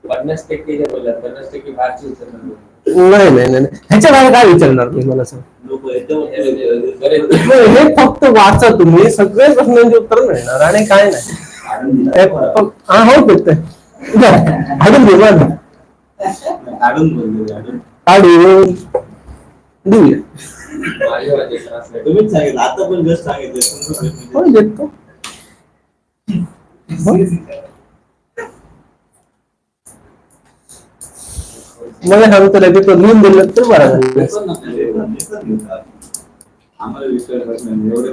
50% बोलला 50% बाहेरची नाही नाही नाही ह्याच्या बाहेर काय विचारणार मी मला सांग हे फक्त वाचा तुम्ही सगळे प्रश्नांची उत्तर मिळणार आणि काय नाही हा हो भेटतंय हाडून दे मग हाडून देऊया तुम्हीच सांगितलं आता पण जस्ट सांगितलं हो देतो मला सांगतो लगेच तो लिहून दिलं तर बरं आम्हाला विश्वास नाही एवढे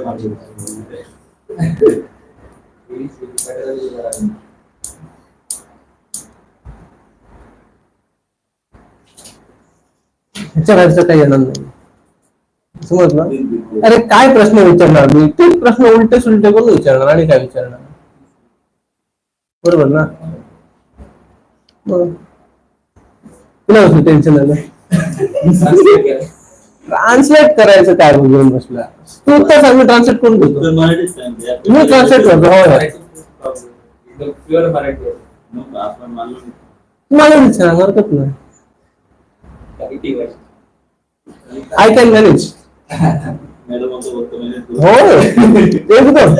ह्याच्या बाहेरचं काही येणार नाही समजलं अरे काय प्रश्न विचारणार मी तेच प्रश्न उलटे सुलटे करून विचारणार आणि काय विचारणार बरोबर ना तुला कसं टेन्शन आलं ट्रान्सलेट करायचं काय घेऊन बसला तू तर सांग मी ट्रान्सलेट करून देतो मी ट्रान्सलेट करतो प्युअर मराठी मला विचार हरकत नाही आय कॅन मॅनेज हो एकदम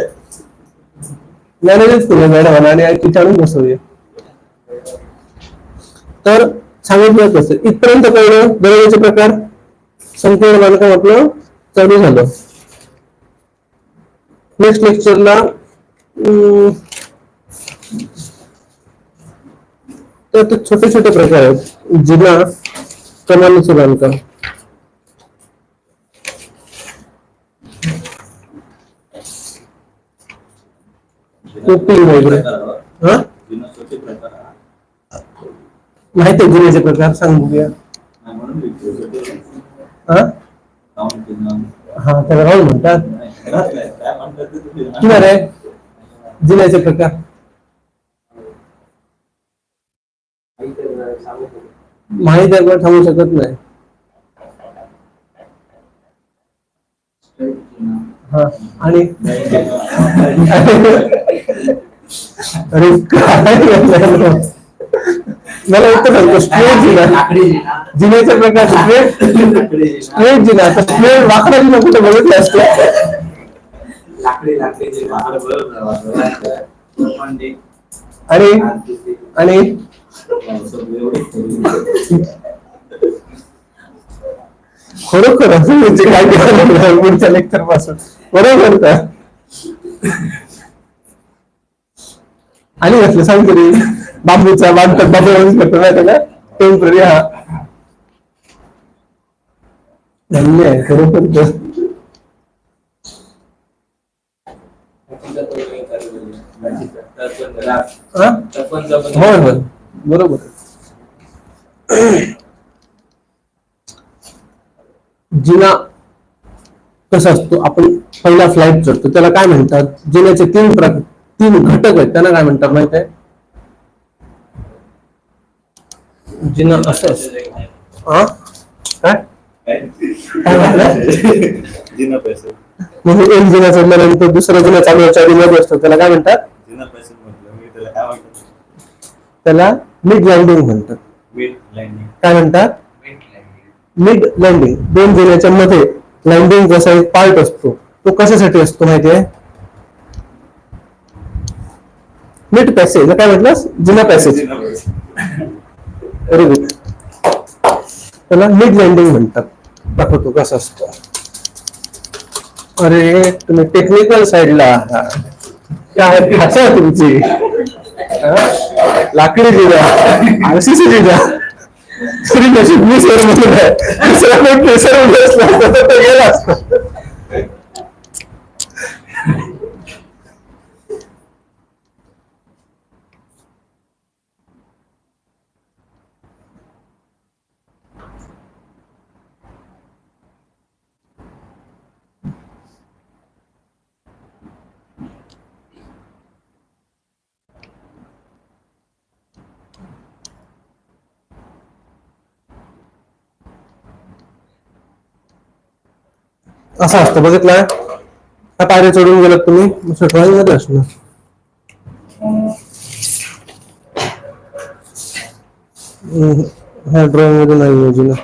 मॅनेजच केलं मॅडम आणि विचारून बसवूया तर सांगितलं कसं इथपर्यंत कळलं दरवाजाचे प्रकार संपूर्ण बांधकाम आपलं चालू झालं नेक्स्ट लेक्चरला तर छोटे छोटे प्रकार आहेत जिना कमानीचं बांधकाम. कोपिंग वगैरे. हा जुना स्वच्छ प्रकार माहिती आहे जिन्याचे प्रकार, सांग बघूया. म्हणून विचारतो. हा राऊंड किंवा हा त्याला राऊंड म्हणतात. घरात नाही काय म्हणतात ते तुम्ही किंवा रे जिन्याचे प्रकार माहिती आहे पण सांगू शकत नाही. हा आणि अरे काय बोलला? मला उत्तर सांगतो. स्ट्रेट जिना, लाकडी जिना. जिन्याच्या प्रकार स्ट्रेट जिना. आता स्ट्रेट वाकडा जिना कुठे बघितलं असतं? लाकडी लाकडी जिना. बरोबर. आणि आणि खरोखर असं म्हणजे काय केलं पुढच्या लेक्चर पासून बरोबर का? आणि म्हटलं सांग तरी बांबूचा बांधतात बांबू करतो माहिती का टेम्पररी. हा धन्य आहे खरोखर तर. हा? होय होय बरोबर. जिना कसा असतो? आपण पहिला फ्लाईट चढतो त्याला काय म्हणतात? जिन्याचे तीन घटक आहेत त्यांना काय म्हणतात माहित आहे? जिना असं असतं. हा काय काय म्हटलं? जिना पैसे म्हणजे एक जिना चढल्यानंतर दुसरा जिना चालू मध्ये असतो त्याला काय म्हणतात? जिना पैसे म्हटलं मी त्याला काय म्हणतात? त्याला मिड लँडिंग म्हणतात. मिड लँडिंग काय म्हणतात? Mid landing. दोन जिन्याच्या मध्ये लँडिंग असा एक पार्ट असतो. तो कशासाठी असतो माहितीये? Mid passage. काय म्हटलं? जिना पॅसेज. Very good. त्याला मिड लँडिंग म्हणतात. दाखवतो कसं असतं. अरे तुम्ही टेक्निकल साईडला आहात. काय भाषा आहे तुमची? लाकडी जिना, आरसीसी जिना. तरी नशीब मी सर म्हणून आहे. दुसरा कोण प्रेशर असला तर तो गेला असतो. असं असतं बघितलं. हा पायऱ्या चढून गेलात तुम्ही ड्रॉइंग मध्ये असणार. हा ड्रॉइंग मध्ये नाही योजना.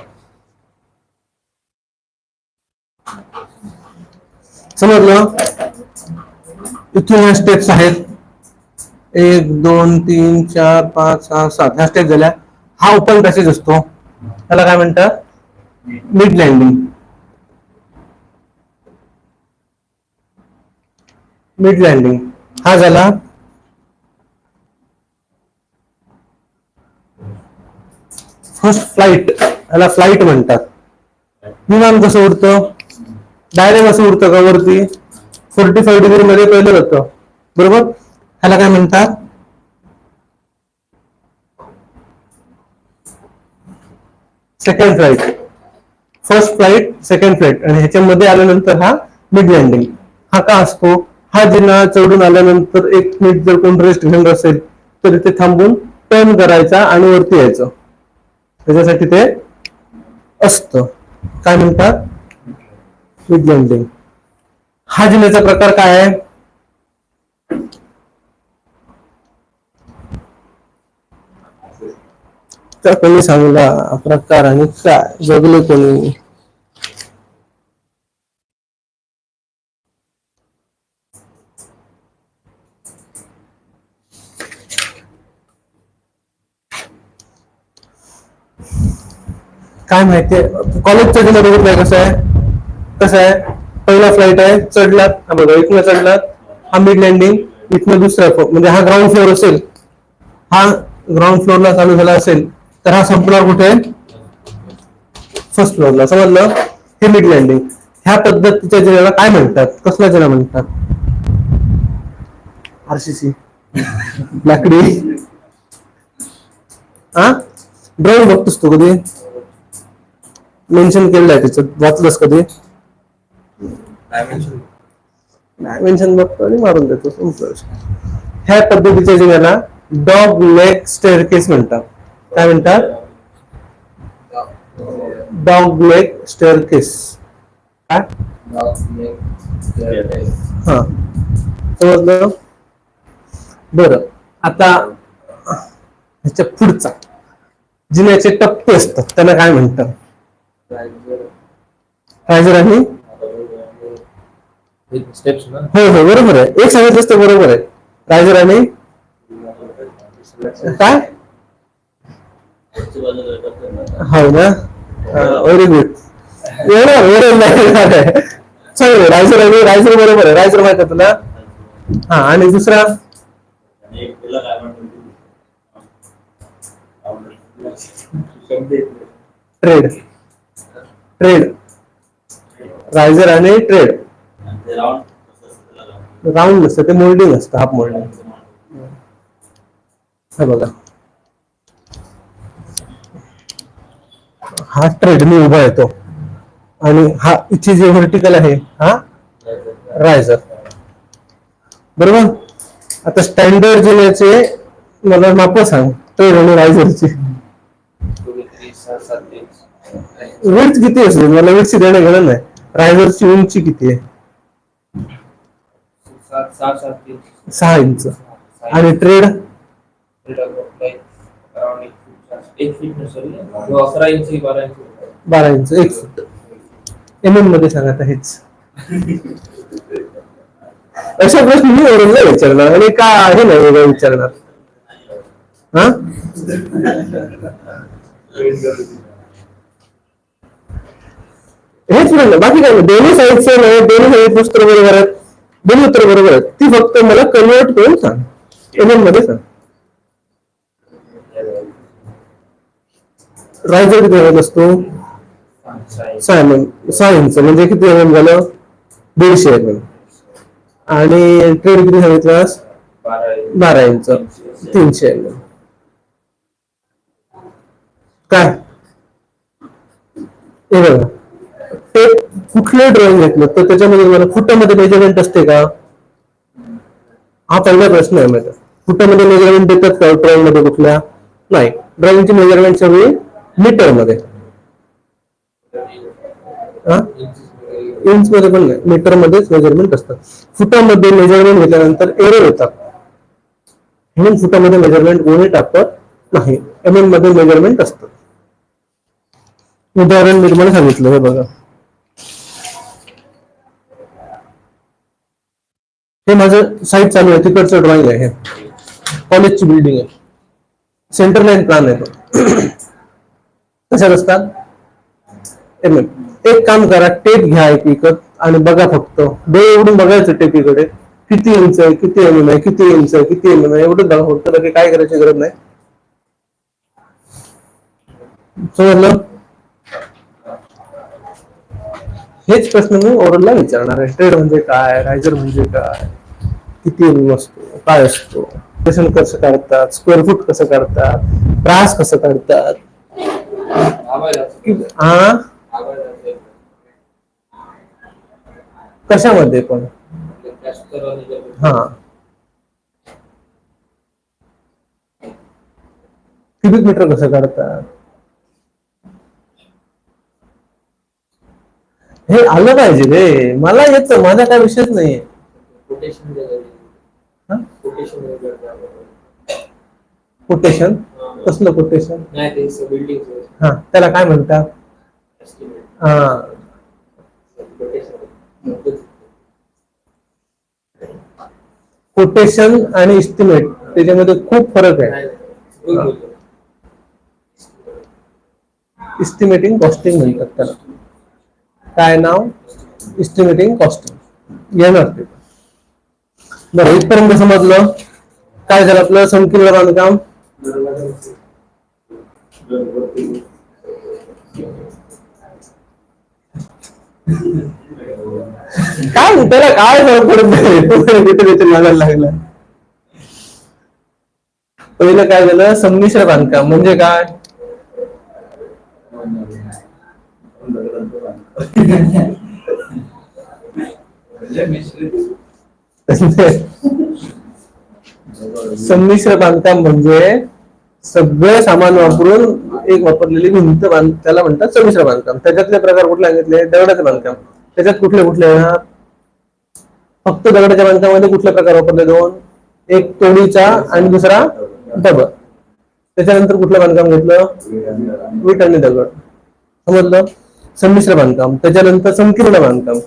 समजलं? इथून ह्या स्टेप्स आहेत. 1 2 3 4 5 6 7 ह्या स्टेप झाल्या. हा ओपन पॅसेज असतो त्याला काय म्हणतात? Mid landing. मिड लँडिंग हा झाला. First flight. याला फ्लाईट म्हणतात. विमान कसं उडतं? डायरेक्ट असं उडतं का वरती? 45 डिग्री मध्ये पहिलं जातं बरोबर. ह्याला काय म्हणतात? Second flight. First flight second flight आणि ह्याच्यामध्ये आल्यानंतर हा मिड लँडिंग. हा का असतो? हा जिना चढून आल्यानंतर 1 मिनिट जर कोण रेस्ट घेणार असेल तर इथे थांबून टर्न करायचा आणि वरती यायचं. त्याच्यासाठी ते असतं. काय म्हणतात? Mid landing. हा जिन्याचा प्रकार काय आहे? तर कोणी सांगला प्रकार आणि काय जगले कोणी? काय माहितीये? कॉलेजच्या जिना बघितलंय कसं आहे? कसं आहे? पहिला फ्लाईट आहे चढलात बघा इथनं चढलात. हा मिड लँडिंग. इथनं दुसरा म्हणजे हा ग्राउंड फ्लोअर असेल. हा ग्राउंड फ्लोअरला चालू झाला असेल तर हा संपणार कुठे? फर्स्ट फ्लोअरला, समजलं. हे मिड लँडिंग. ह्या पद्धतीच्या जिन्याला काय म्हणतात, कसला जिना म्हणतात? आरसीसी, लाकडी. हा, ड्रॉइंग बघतोस तू कधी? मेन्शन केलेलं आहे त्याच्यात, वाचलंस कधी? डायमेन्शन बघतो आणि मारून देतो. ह्या पद्धतीच्या जिन्याला डॉग लेग स्टेअरकेस म्हणतात. काय म्हणतात? Dog leg staircase. काय? हा, समजलं. बरं, आता ह्याच्या पुढचा जिन्याचे टप्पे असतात, त्यांना काय म्हणतात? रायझर आणि स्टेप्स ना. हो हो, बरोबर आहे. एक सांगितलं असतं, बरोबर आहे. रायझर आणि काय? हो ना, व्हेरी गुड. चांगलं. रायझर आणि रायझर बरोबर आहे. रायझर माहित आहे तुला? हा, आणि दुसरा ट्रेड. ट्रेड, रायझर आणि ट्रेड. राऊंड नसतं ते, मोल्डिंग असतं, हाफ मोल्डिंग. हे बघा, हा ट्रेडने उभा येतो आणि हा इथे जे व्हर्टिकल आहे हा रायझर. बरोबर. आता स्टँडर्ड जिन्याचे मला माप सांग, ट्रेड आणि रायझरची. विड्थ किती असेल? मला विड्थची देणं घेणं नाही. रायझरची उंची किती आहे? 6 इंच. आणि ट्रेड 12 इंच, 1 फूट. MM मध्ये सांगा आता हेच. अशा प्रश्न मी ओरडला विचारणार आणि का आहे ना वेगळं विचारणार. हा, हेच म्हणलं, बाकी काय नाही. दोन्ही साईडचं नाही, दोन्ही साईड उत्तर बरोबर आहेत, दोन्ही उत्तर बरोबर आहेत. ती फक्त मला कन्वर्ट करून सांग, MM मध्ये सांग. रायझर किती MM असतो? 6 इंच, म्हणजे किती MM झालं? 150 MM. आणि ट्रेड किती सांगितलास? 12 इंच, 300 MM. काय हे बघा, ते कुठले ड्रॉइंग घेतलं तर त्याच्यामध्ये मला फुटामध्ये मेजरमेंट असते का? हा पहिला प्रश्न आहे माझा. फुटामध्ये मेजरमेंट देतात का ड्रॉइंग मध्ये? कुठल्या? नाही. ड्रॉइंगची मेजरमेंट सगळी मीटर मध्ये. इंच मध्ये पण नाही, मीटर मध्येच मेजरमेंट असतात. फुटामध्ये मेजरमेंट घेतल्यानंतर एरर होतात, म्हणून फुटामध्ये मेजरमेंट कोणी टाकत नाही. MM मध्ये मेजरमेंट असतं. उदाहरण मी तुम्हाला सांगितलं, हे बघा. हे माझं साईट चालू आहे, तिकडचं ड्रॉइंग आहे. कॉलेजची बिल्डिंग आहे, सेंटर लाईन प्लॅन आहे तो. कशात असतात? MM. एक काम करा, टेप घ्या एक विकत आणि बघा, फक्त डोळे उघडून बघायचं टेपीकडे. किती इंच आहे, किती MM आहे, किती इंच आहे, किती MM आहे, एवढं बघा फक्त. बाकी काय करायची गरज नाही. समजलं? हेच प्रश्न मी ओरलला विचारणार आहे. ट्रेड म्हणजे काय, रायझर म्हणजे काय, किती MM असतो, काय असतो, कसं काढतात, स्क्वेअर फूट कसं काढतात, ब्रास कसं काढतात. हा, कशामध्ये पण. हा, क्युबिक मीटर कसं काढतात, हे आलं पाहिजे रे मला. येतं, माझा काय विषयच नाहीये. कोटेशन कसलं कोटेशन? हा, त्याला काय म्हणतात? हा, कोटेशन आणि इस्टिमेट त्याच्यामध्ये खूप फरक आहे. इस्टिमेटिंग कॉस्टिंग म्हणतात त्याला. काय नाव? इस्टिमेटिंग कॉस्टिंग. येणार ते. बरं, इथपर्यंत समजलं. काय झालं आपलं संकीर्ण बांधकाम? काय त्याला काय फरक पडत नाही तिथे लागायला लागला. पहिलं काय झालं, संमिश्र बांधकाम म्हणजे काय? म्हणजे मिश्रित. संमिश्र बांधकाम म्हणजे सगळं सामान वापरून एक वापरलेली भिंत त्याला म्हणतात संमिश्र बांधकाम. त्याच्यातले प्रकार कुठले सांगितले? दगडाचे बांधकाम. त्याच्यात कुठले कुठले येणार? फक्त दगडाच्या बांधकामामध्ये कुठले प्रकार वापरले? दोन, एक तोडीचा आणि दुसरा दगड. त्याच्यानंतर कुठलं बांधकाम घेतलं? विट आणि दगड. समजलं? संमिश्र बांधकाम. त्याच्यानंतर संकीर्ण बांधकाम.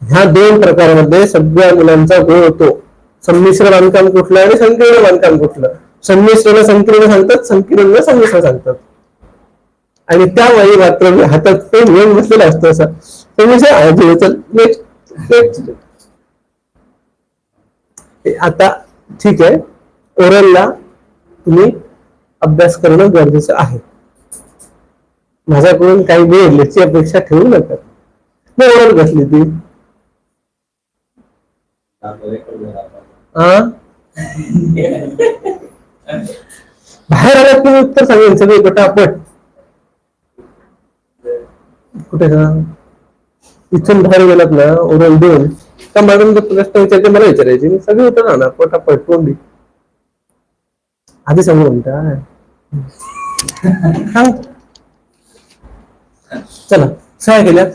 ह्या दोन प्रकारामध्ये सगळ्या मुलांचा गोळ होतो. संमिश्र बांधकाम कुठलं आणि संकीर्ण बांधकाम कुठलं? संमिश्रला संकीर्ण सांगतात, संकीर्णला संमिश्र सांगतात. आणि त्यावेळी मात्र मी हातात पेन घेऊन बसलेला असतो असं. संमिश्र नेक्स्ट. आता ठीक आहे, ओरलला तुम्ही अभ्यास करणं गरजेचं आहे. माझ्याकडून काही मिळेल याची अपेक्षा ठेवू नका. मी ओरल घातली ती बाहेर आल्यात तुम्ही उत्तर सांगेल सगळे पटापट. कुठे का इथून बाहेर गेलात ना ओरल देऊन का मॅडम जर प्रश्न विचारते मला विचारायची, मी सगळे उत्तर राहणार पटापट तोंडी. आधी सांगू म्हणता. चला सह्या केल्यात.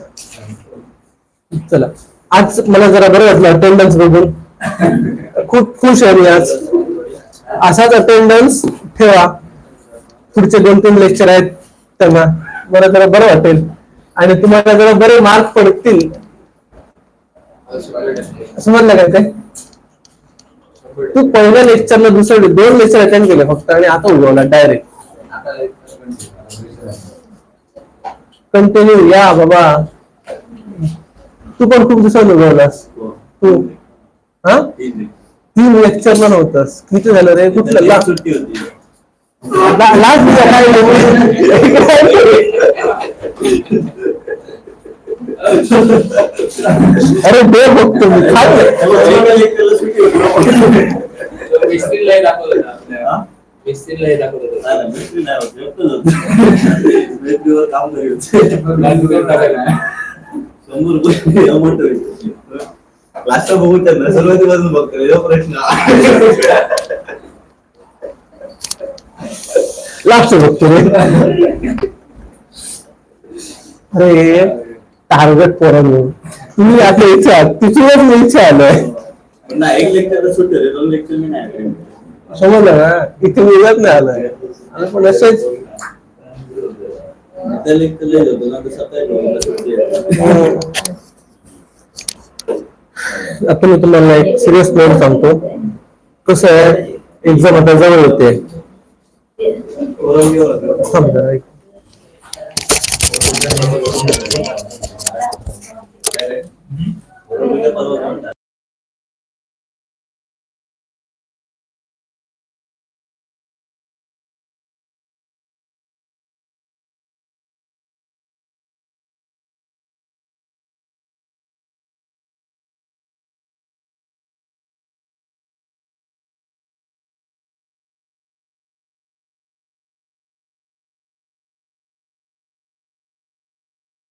चला आज मला जरा बरं वाटलं अटेंडन्स बघून. खूप खुश आहे मी आज. असाच अटेंडन्स ठेवा. पुढचे 2-3 लेक्चर आहेत त्यांना मला जरा बरं वाटेल आणि तुम्हाला जरा बरे मार्क पडतील. समजलं काय काय? तू पहिल्या लेक्चरला दुसरे 2 लेक्चर अटेंड केले फक्त आणि आता उगवला डायरेक्ट. कंटिन्यू या बाबा. तू पण खूप दिवसांनी उगवलास. तू 3 लेक्चरला नव्हतास. किती झालं रे? कुठलं सुट्टी होती. लास्ट अरे दे बघतो मी क्लासला बघून त्यांना सुरुवातीपासून बघतो प्रश्न. लास्ट बघतो रे. अरे टार्गेट पोरांनो, तुम्ही आपल्या इच्छा तिथूनच मी इच्छा आलोय. नाही एक लेक्चर सुट्टी होते, 2 लेक्चर मी नाही. समजलं ना? इथे मिळत नाही आलाय पण असेच. त्या लेक्चरला होतो ना आता मी तुम्हाला एक सिरियस नोट सांगतो. कसं आहे, एक्झाम आता जवळ होते. थांब जरा एक.